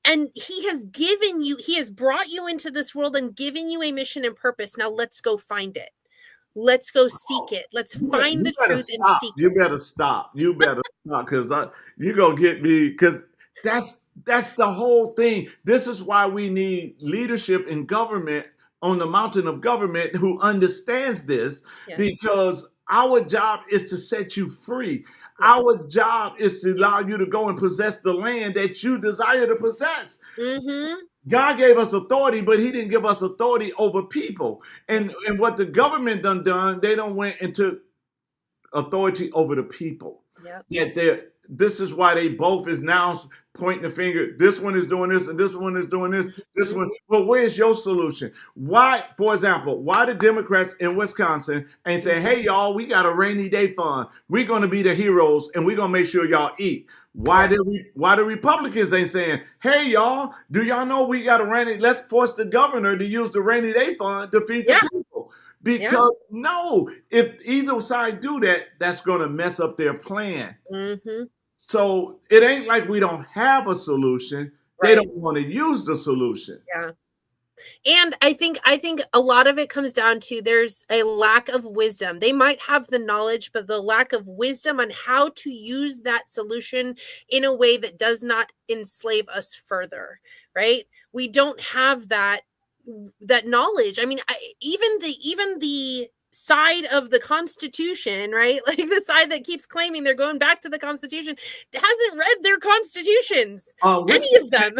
and he has brought you into this world and given you a mission and purpose. Now let's go find it. Let's go seek it. Let's find You the better truth and stop. seek You it. better stop. You better stop because you gonna get me. Because that's the whole thing. This is why we need leadership in government on the mountain of government who understands this. Yes. Because our job is to set you free. Yes. Our job is to allow you to go and possess the land that you desire to possess. Mhm. God gave us authority, but He didn't give us authority over people. Yeah. And what the government done, they don't went and took authority over the people. Yep. Yet this is why they both is now pointing the finger. This one is doing this, and this one is doing this. This Mhm. one. Well, where's your solution? Why, for example, why the Democrats in Wisconsin ain't saying, Mhm. "Hey, y'all, we got a rainy day fund. We're gonna be the heroes, and we're gonna make sure y'all eat." Yeah. Why the Republicans ain't saying, "Hey, y'all, do y'all know we got a rainy? Let's force the governor to use the rainy day fund to feed the Yeah. people." Yeah. Because no, if either side do that, that's going to mess up their plan. Mhm. So it ain't like we don't have a solution. They Right. don't want to use the solution. Yeah. And I think a lot of it comes down to there's a lack of wisdom. They might have the knowledge, but the lack of wisdom on how to use that solution in a way that does not enslave us further, right? We don't have that knowledge. I mean, even the side of the Constitution, right? Like the side that keeps claiming they're going back to the Constitution hasn't read their constitutions, Which any of them.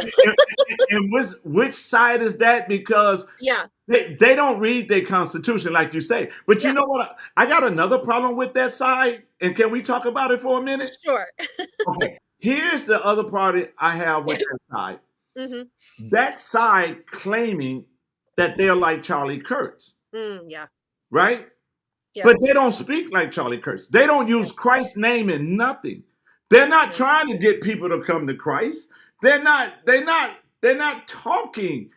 and which side is that? Because Yeah. they don't read their constitution like you say. But you Yeah. know what? I got another problem with that side. And can we talk about it for a minute? Sure. Okay. Here's the other party I have with that side. Mhm. That side claiming that they're like Charlie Kurtz, Yeah. right? Yeah. But they don't speak like Charlie Kurtz. They don't Yeah. use Christ's name in nothing. They're not Yeah. trying to get people to come to Christ. They're not talking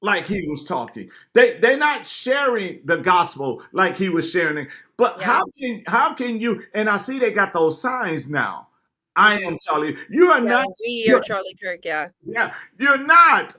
like he was talking. They're not sharing the gospel like he was sharing it. But Yeah. how can you, and I see they got those signs now. I Mhm. am Charlie. You are Yeah, not we are you're, Charlie Kirk, yeah. yeah, you're not.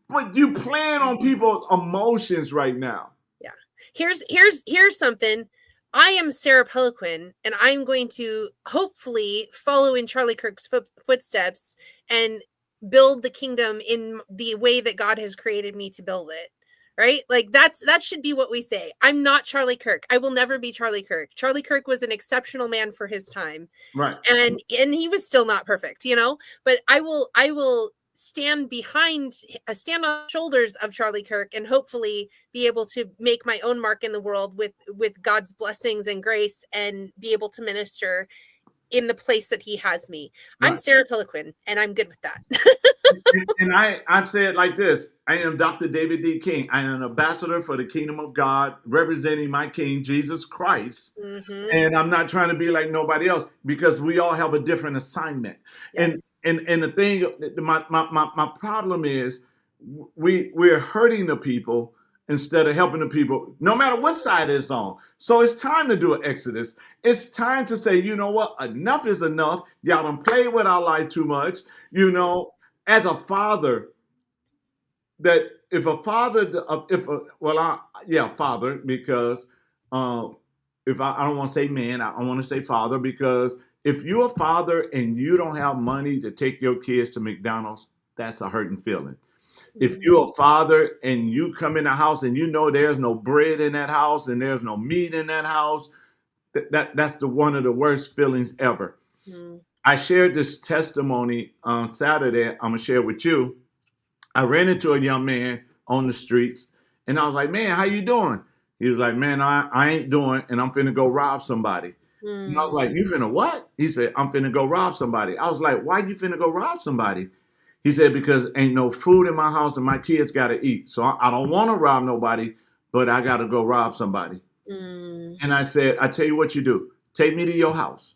But you playing on Mhm. people's emotions right now. Yeah. Here's something. I am Sarah Peloquin, and I'm going to hopefully follow in Charlie Kirk's footsteps and build the kingdom in the way that God has created me to build it. Right? Like that should be what we say. I'm not Charlie Kirk. I will never be Charlie Kirk. Charlie Kirk was an exceptional man for his time. Right. And he was still not perfect, but I will stand on the shoulders of Charlie Kirk and hopefully be able to make my own mark in the world with God's blessings and grace and be able to minister in the place that he has me. Right. I'm Sarah Peloquin, and I'm good with that. And I've said like this: I am Dr. David D. King. I am an ambassador for the kingdom of God, representing my King, Jesus Christ. Mm-hmm. And I'm not trying to be like nobody else, because we all have a different assignment. Yes. And the thing, my problem is we're hurting the people instead of helping the people, no matter what side it's on. So it's time to do an exodus. It's time to say, you know what, enough is enough. Y'all done played with our life too much. As a father, that if a father, father, because if I don't want to say man, I want to say father, because if you're a father and you don't have money to take your kids to McDonald's, that's a hurting feeling. If you're a father and you come in the house and you know there's no bread in that house and there's no meat in that house, that's one of the worst feelings ever. Mm. I shared this testimony on Saturday. I'm gonna share with you. I ran into a young man on the streets, and I was like, "Man, how you doing?" He was like, "Man, I ain't doing, and I'm finna go rob somebody." Mm. And I was like, "You finna what?" He said, "I'm finna go rob somebody." I was like, "Why you finna go rob somebody?" He said, "Because ain't no food in my house and my kids gotta eat. So I don't want to rob nobody, but I gotta go rob somebody." Mm. And I said, "I tell you what you do. Take me to your house.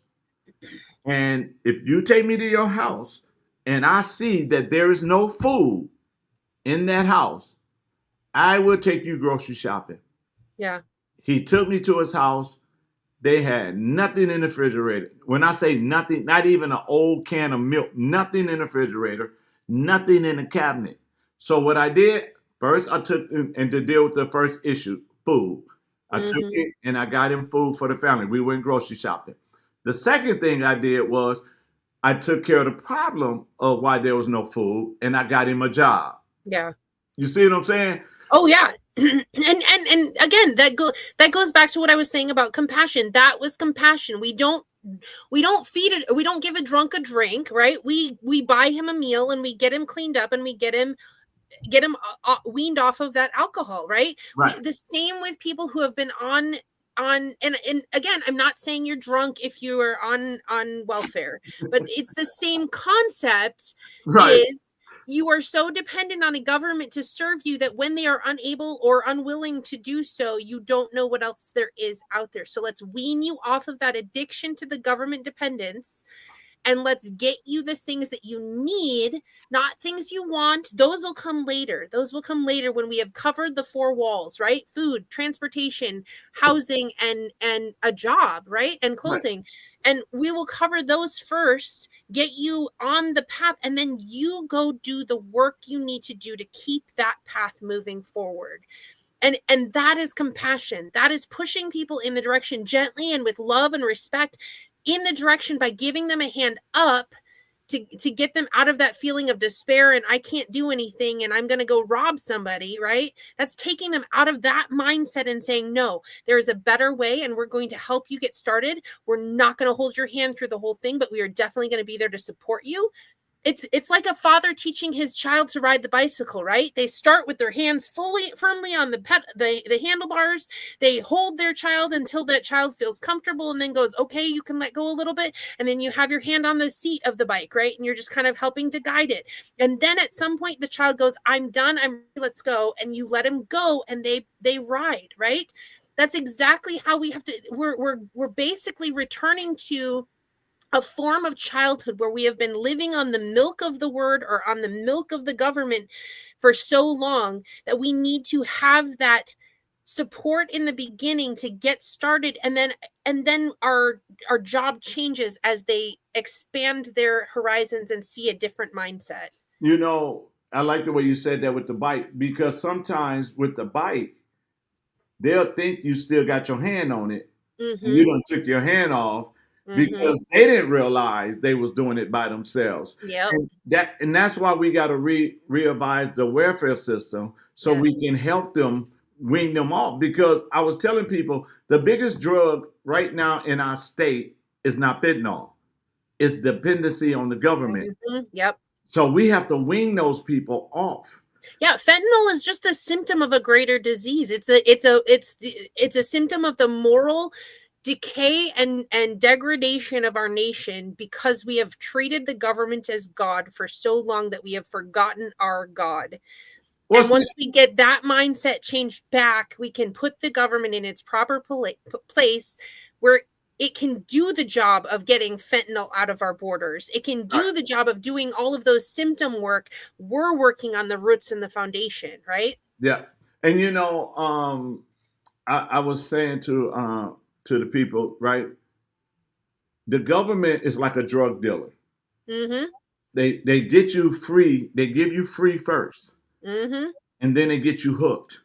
And if you take me to your house and I see that there is no food in that house, I will take you grocery shopping." Yeah. He took me to his house. They had nothing in the refrigerator. When I say nothing, not even an old can of milk, nothing in the refrigerator, nothing in the cabinet. So what I did, first I took him, and to deal with the first issue, food. I took Mm-hmm. it and I got him food for the family. We went grocery shopping. The second thing I did was I took care of the problem of why there was no food, and I got him a job. Yeah. You see what I'm saying? Oh yeah. and again, that goes back to what I was saying about compassion. That was compassion. We don't feed it, we don't give a drunk a drink, right? We buy him a meal and we get him cleaned up and we get him weaned off of that alcohol, right? Right. The same with people who have been on and again, I'm not saying you're drunk if you are on welfare, but it's the same concept. Right. Is you are so dependent on a government to serve you that when they are unable or unwilling to do so, you don't know what else there is out there. So let's wean you off of that addiction to the government dependence, and let's get you the things that you need, not things you want. Those will come later. Those will come later when we have covered the four walls, right? Food, transportation, housing, and a job, right? And clothing. Right. And we will cover those first, get you on the path, and then you go do the work you need to do to keep that path moving forward. And that is compassion. That is pushing people in the direction gently and with love and respect, in the direction by giving them a hand up to get them out of that feeling of despair and I can't do anything and I'm going to go rob somebody, right? That's taking them out of that mindset and saying, no, there is a better way and we're going to help you get started. We're not going to hold your hand through the whole thing, but we are definitely going to be there to support you. It's like a father teaching his child to ride the bicycle, right? They start with their hands firmly on the handlebars. They hold their child until that child feels comfortable and then goes, okay, you can let go a little bit. And then you have your hand on the seat of the bike, right? And you're just kind of helping to guide it. And then at some point the child goes, I'm done. Let's go. And you let him go and they ride, right? That's exactly how we have to, we're basically returning to a form of childhood where we have been living on the milk of the word or on the milk of the government for so long that we need to have that support in the beginning to get started, and then our job changes as they expand their horizons and see a different mindset. You know, I like the way you said that with the bike, because sometimes with the bike, they'll think you still got your hand on it, and you Mhm. done took your hand off Mhm. because they didn't realize they was doing it by themselves. Yep. And that's why we got to revise the welfare system so we Yes. can help them wean them off. Because I was telling people the biggest drug right now in our state is not fentanyl; it's dependency on the government. Mhm. Yep. So we have to wean those people off. Yeah, fentanyl is just a symptom of a greater disease. It's a symptom of the moral decay and degradation of our nation because we have treated the government as God for so long that we have forgotten our God. Well, And see, once we get that mindset changed back, we can put the government in its proper place where it can do the job of getting fentanyl out of our borders. It can right, do the job of doing all of those symptom work. We're working on the roots and the foundation, right? yeah, and I was saying to the people, right? The government is like a drug dealer. Mm-hmm. They get you free. They give you free first, Mm-hmm. and then they get you hooked.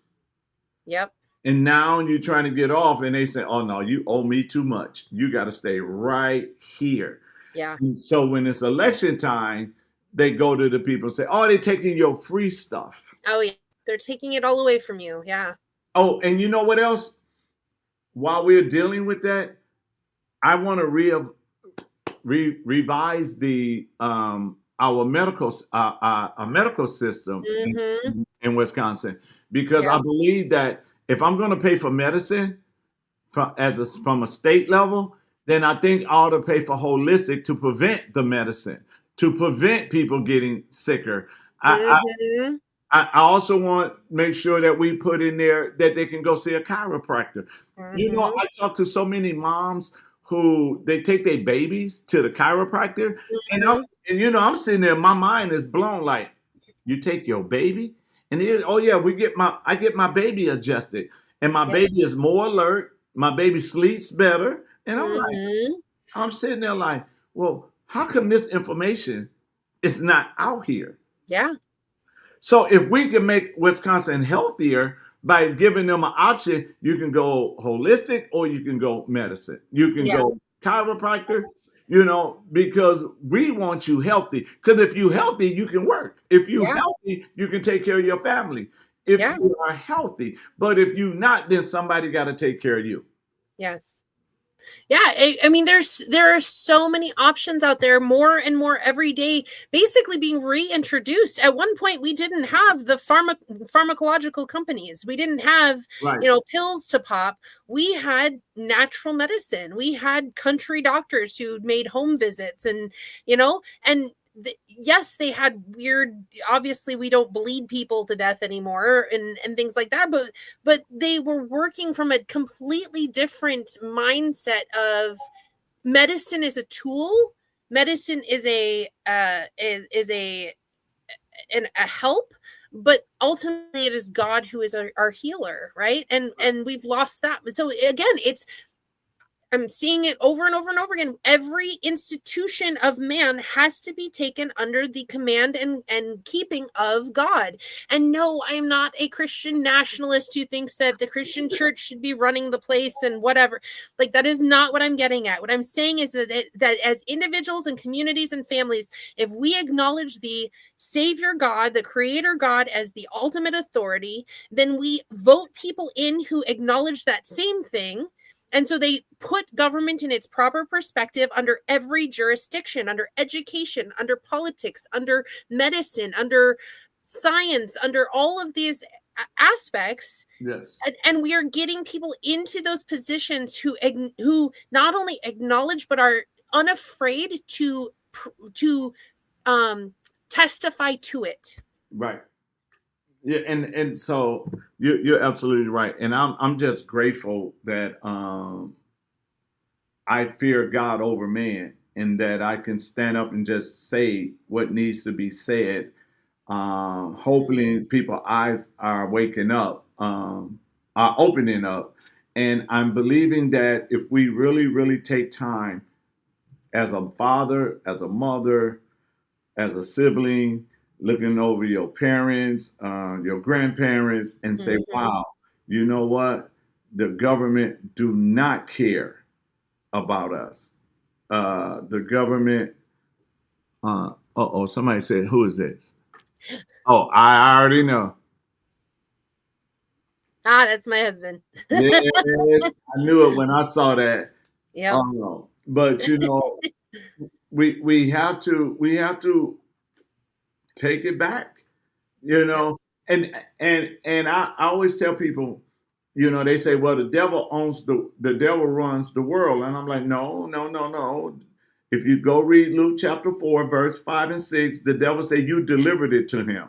Yep. And now you're trying to get off, and they say, "Oh no, you owe me too much. You got to stay right here." Yeah. And so when it's election time, they go to the people and say, "Oh, they're taking your free stuff." Oh yeah. They're taking it all away from you. Yeah. Oh, and you know what else? While we're dealing with that, I want to revise the our medical system Mm-hmm. in Wisconsin, because I Yep. believe that if I'm going to pay for medicine from a state level, then I think I ought to pay for holistic to prevent the medicine, to prevent people getting sicker. I, Mm-hmm. I also want to make sure that we put in there that they can go see a chiropractor. Mm-hmm. I talk to so many moms who they take their babies to the chiropractor, and Mm-hmm. I'm sitting there, my mind is blown. Like, you take your baby, and oh yeah, I get my baby adjusted, and my Yep. baby is more alert. My baby sleeps better, and Mm-hmm. I'm sitting there like, well, how come this information is not out here? Yeah. So if we can make Wisconsin healthier by giving them an option, you can go holistic or you can go medicine. You can Yeah. go chiropractor, because we want you healthy. Because if you're healthy, you can work. If you're Yeah. healthy, you can take care of your family. If Yeah. you are healthy, but if you're not, then somebody got to take care of you. Yes. Yeah, I mean, there are so many options out there, more and more every day, basically being reintroduced. At one point, we didn't have the pharmacological companies. We didn't have, Right. pills to pop. We had natural medicine. We had country doctors who made home visits, and yes, they had weird. Obviously, we don't bleed people to death anymore, and things like that. But they were working from a completely different mindset of medicine is a tool. Medicine is a help, but ultimately it is God who is our healer, right? And we've lost that. So again, I'm seeing it over and over and over again. Every institution of man has to be taken under the command and keeping of God. And no, I am not a Christian nationalist who thinks that the Christian church should be running the place and whatever. Like, that is not what I'm getting at. What I'm saying is that as individuals and communities and families, if we acknowledge the Savior God, the Creator God, as the ultimate authority, then we vote people in who acknowledge that same thing, and so they put government in its proper perspective under every jurisdiction, under education, under politics, under medicine, under science, under all of these aspects. Yes. And we are getting people into those positions who not only acknowledge but are unafraid to testify to it. Right. Yeah, and so you're absolutely right, and I'm just grateful that I fear God over man, and that I can stand up and just say what needs to be said. Hopefully, people's eyes are waking up, are opening up, and I'm believing that if we really, really take time as a father, as a mother, as a sibling, looking over your parents, your grandparents, and say, Mhm. wow, you know what? the government do not care about us. The government. Somebody said, "Who is this?" Oh, I already know. Ah, that's my husband. Yes, I knew it when I saw that. Yep. But we have to take it back. You Yep. know, and I always tell people, they say, well, the devil runs the world, and I'm like, no, no, no, no. If you go read Luke chapter 4, verse 5 and 6, the devil said you delivered it to him.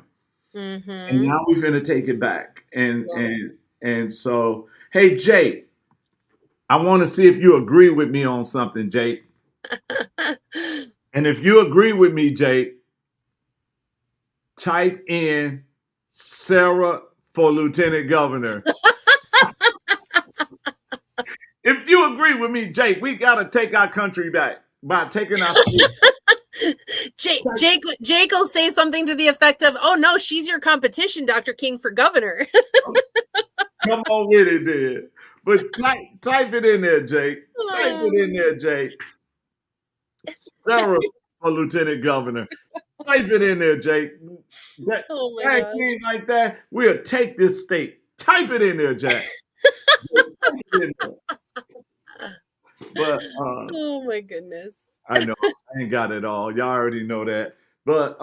And Mm-hmm. now we're going to take it back. And Yep. and so, hey, Jake, I want to see if you agree with me on something, Jake. And if you agree with me, Jake, type in Sarah for lieutenant governor. If you agree with me, Jake, we got to take our country back by taking our state. Jake will say something to the effect of, "Oh no, she's your competition, Dr. King, for governor." Come on with it, then. But type it in there, Jake. Type it in there, Jake. Sarah for lieutenant governor. Type it in there, Jake. That Oh my tag gosh. team like that, we'll take this state. Type it in there, Jack. Type it in there. But Oh my goodness. I know I ain't got it all. Y'all already know that. But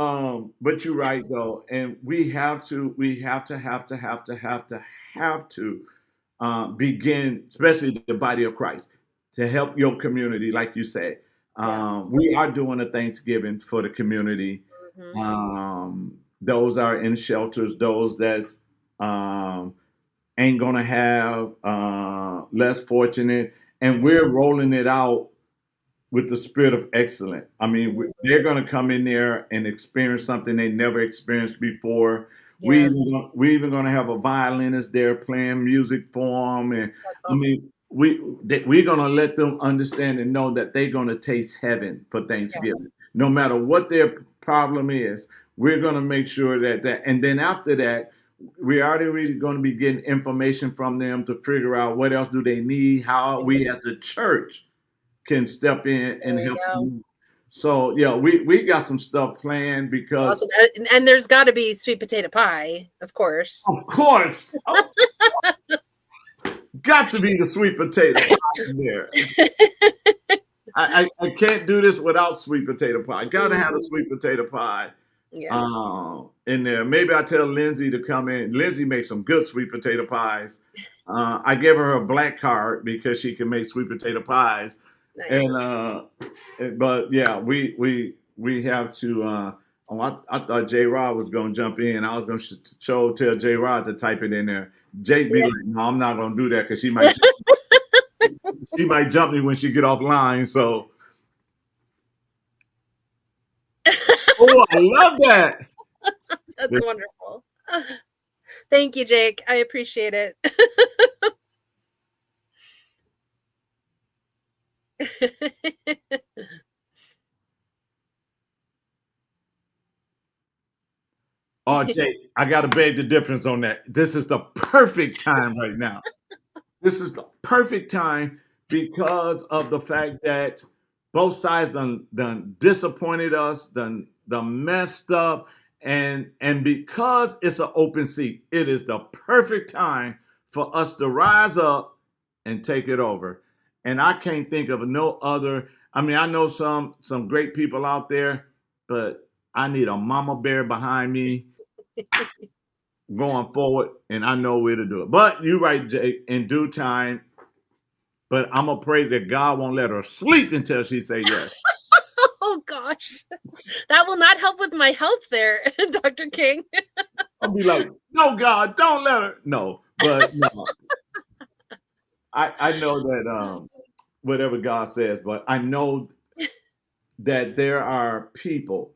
you're right though, and we have to begin, especially the body of Christ, to help your community, like you said. Yeah. We are doing a Thanksgiving for the community. Mm-hmm. Those are in shelters, those that's ain't gonna have less fortunate, and we're rolling it out with the spirit of excellence. I mean, they're going to come in there and experience something they never experienced before. Yeah, We even going to have a violinist there playing music for them, and that's I awesome. mean, we're going to let them understand and know that they're going to taste heaven for Thanksgiving, Yes. no matter what their problem is. We're going to make sure and then after that, we're already really going to be getting information from them to figure out what else do they need, how we as a church can step in There and you help go. them. So yeah, we got some stuff planned because Awesome. And there's got to be sweet potato pie, of of course. course, got to be the sweet potato pie in there. I can't do this without sweet potato pie. Gotta have a Mhm. sweet potato pie Yeah. in there. Maybe I tell Lindsay to come in. Lindsay makes some good sweet potato pies. I gave her a black card because she can make sweet potato pies. And Nice. but yeah, we have to. I thought J Rod was gonna jump in. I was gonna tell J Rod to type it in there. Jake be Yeah. like, no, I'm not gonna do that because she might jump me when she get offline. So, oh, I love that. That's This- wonderful. Thank you, Jake. I appreciate it. oh, Jake, I gotta beg the difference on that. This is the perfect time right now. This is the perfect time because of the fact that both sides done disappointed us, done messed up, and because it's an open seat, it is the perfect time for us to rise up and take it over. And I can't think of no other. I mean, I know some great people out there, but I need a mama bear behind me going forward, and I know where to do it. But you're right, Jake. In due time, but I'm gonna pray that God won't let her sleep until she say yes. Oh gosh. That will not help with my health there, Dr. King. I'll be like, no, God, don't let her. No, but no, I know that whatever God says, but I know that there are people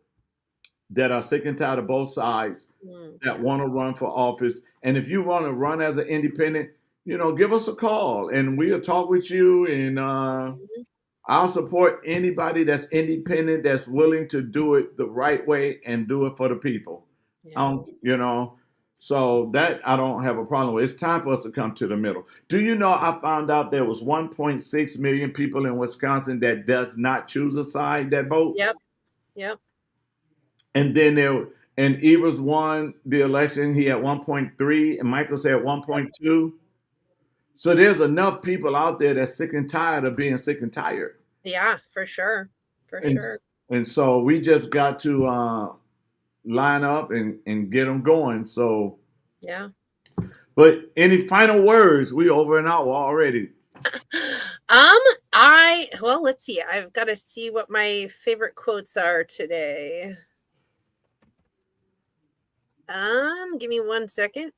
that are sick and tired of both sides Mm. that want to run for office. And if you want to run as an independent, give us a call and we'll talk with you. And I'll support anybody that's independent, that's willing to do it the right way and do it for the people. I Yeah. don't, you know. So that I don't have a problem with. It's time for us to come to the middle. Do you know I found out there was 1.6 million people in Wisconsin that does not choose a side that votes? Yep. Yep. And then and Evers won the election. He had 1.3 and Michael said 1.2. So there's enough people out there that's sick and tired of being sick and tired. Yeah, for sure. For And sure. and so we just got to line up and get them going. So, Yeah. but any final words? We over an hour already. Well, let's see. I've got to see what my favorite quotes are today. Give me 1 second.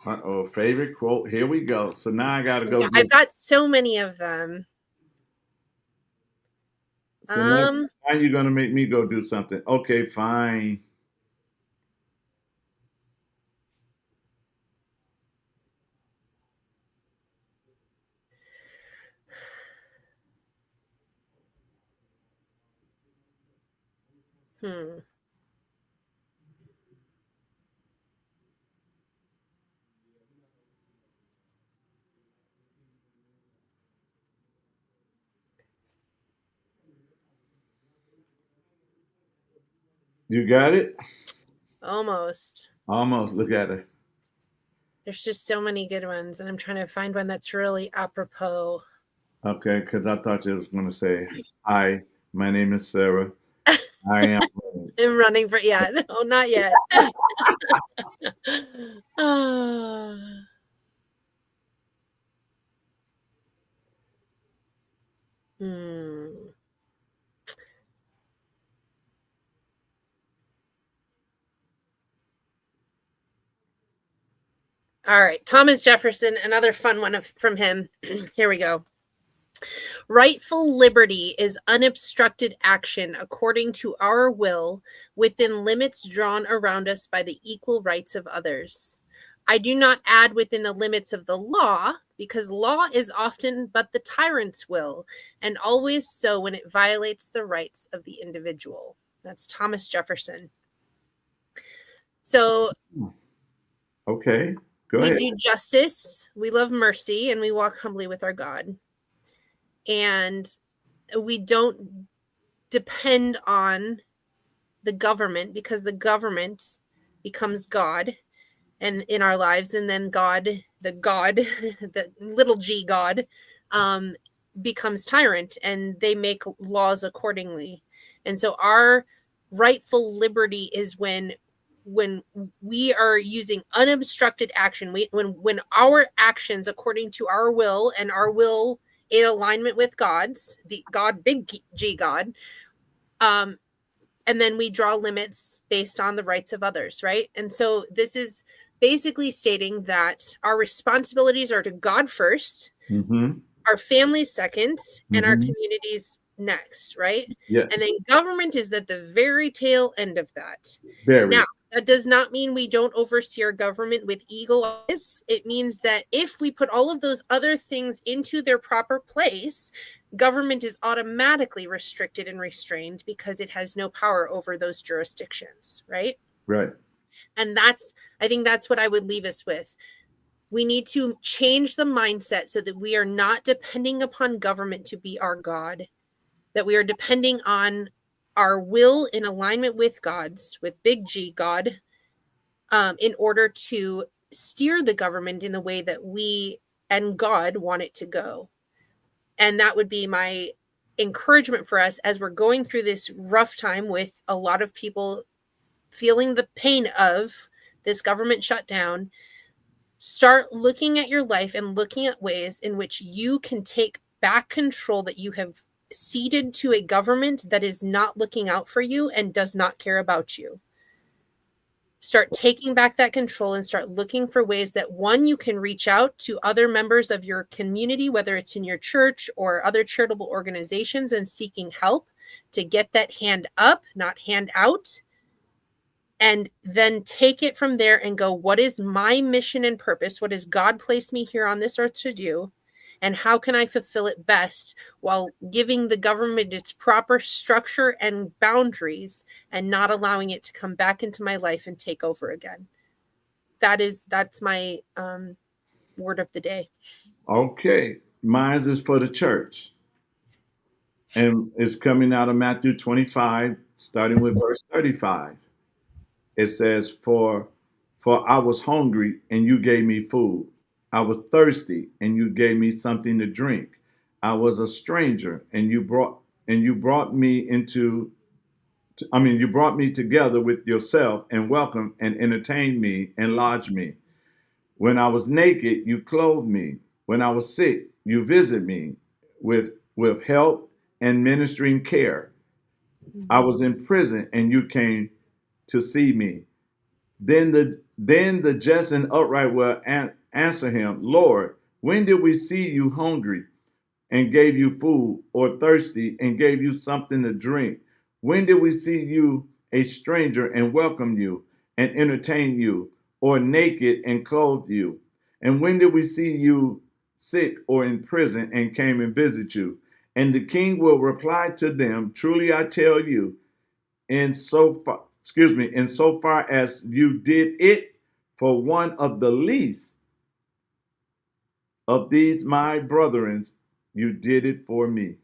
Uh-oh, favorite quote. Here we go. So now I gotta go I've get. got so many of them. So now you're gonna make me go do something. Okay, fine. hmm. You got it? Almost. Almost. Look at it. There's just so many good ones, and I'm trying to find one that's really apropos. Okay, because I thought you was gonna say, "Hi, my name is Sarah. I am." I'm running for no, not yet. Ah. Hmm. All right, Thomas Jefferson, another fun one from him. Here we go. Rightful liberty is unobstructed action according to our will within limits drawn around us by the equal rights of others. I do not add within the limits of the law, because law is often but the tyrant's will, and always so when it violates the rights of the individual. That's Thomas Jefferson. So, Okay, go we ahead. do justice, we love mercy, and we walk humbly with our God. And we don't depend on the government, because the government becomes God and in our lives, and then the little g God, becomes tyrant, and they make laws accordingly. And so our rightful liberty is when we are using unobstructed action, when our actions according to our will, and our will in alignment with God's, the God, big G God, and then we draw limits based on the rights of others, right? And so this is basically stating that our responsibilities are to God first, Mm-hmm. our families second, and our Mm-hmm. communities next, right? And Yes. then government is at the very tail end of that. Now, Very. that does not mean we don't oversee our government with eagle eyes. It means that if we put all of those other things into their proper place, government is automatically restricted and restrained because it has no power over those jurisdictions, right? Right. And I think that's what I would leave us with. We need to change the mindset so that we are not depending upon government to be our God, that we are depending on our will in alignment with God's, with big G God, in order to steer the government in the way that we and God want it to go. And that would be my encouragement for us as we're going through this rough time with a lot of people feeling the pain of this government shutdown. Start looking at your life and looking at ways in which you can take back control that you have ceded to a government that is not looking out for you and does not care about you. Start taking back that control and start looking for ways that, one, you can reach out to other members of your community, whether it's in your church or other charitable organizations, and seeking help to get that hand up, not hand out. And then take it from there and go, what is my mission and purpose? What has God placed me here on this earth to do? And how can I fulfill it best while giving the government its proper structure and boundaries, and not allowing it to come back into my life and take over again? that's my word of the day. Okay. Mine is for the church. And it's coming out of Matthew 25, starting with verse 35. It says, For I was hungry and you gave me food. I was thirsty and you gave me something to drink. I was a stranger and you brought me you brought me together with yourself and welcomed and entertained me and lodged me. When I was naked, you clothed me. When I was sick, you visited me with help and ministering care. I was in prison and you came to see me. Then the just and upright will answer him, Lord, when did we see you hungry and gave you food, or thirsty and gave you something to drink? When did we see you a stranger and welcome you and entertain you, or naked and clothed you? And when did we see you sick or in prison and came and visit you? And the king will reply to them, Truly I tell you, in so far as you did it for one of the least of these my brethren, you did it for me.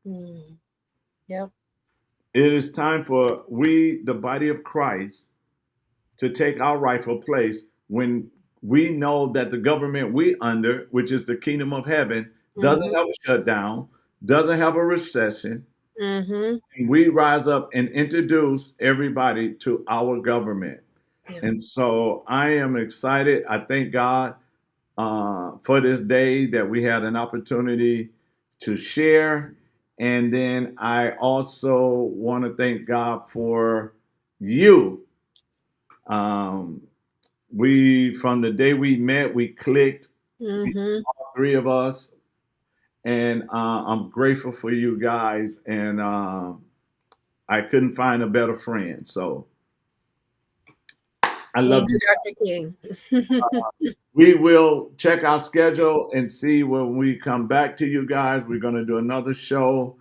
Mm. Yep. It is time for we, the body of Christ, to take our rightful place when we know that the government we under, which is the kingdom of heaven, doesn't Mm-hmm. have a shutdown, doesn't have a recession. Mm-hmm. We rise up and introduce everybody to our government. Yeah. And so I am excited. I thank God for this day that we had an opportunity to share. And then I also want to thank God for you. Um, from the day we met, we clicked, Mm-hmm. all three of us. And I'm grateful for you guys. And I couldn't find a better friend. So I love Thank you. you, Dr. King. We will check our schedule and see when we come back to you guys. We're going to do another show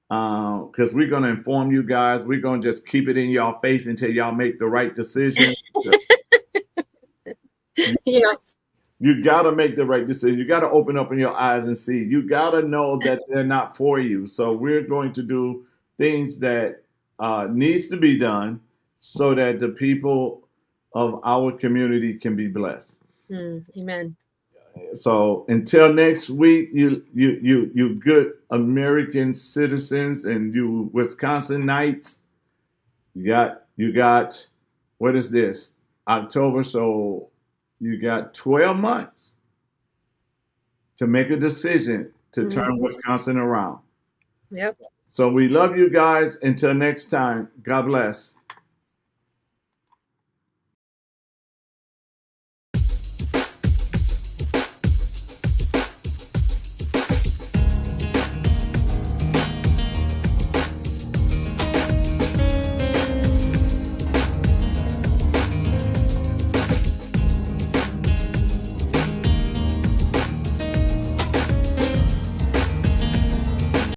because we're going to inform you guys. We're going to just keep it in y'all face until y'all make the right decision. Yeah. You got to make the right decision. You got to open up in your eyes and see. You got to know that they're not for you. So we're going to do things that needs to be done so that the people of our community can be blessed. Amen. So until next week, you good American citizens and you Wisconsinites, you got what is this? October, so you got 12 months to make a decision to turn Mm-hmm. Wisconsin around. Yep. So we love you guys. Until next time, God bless.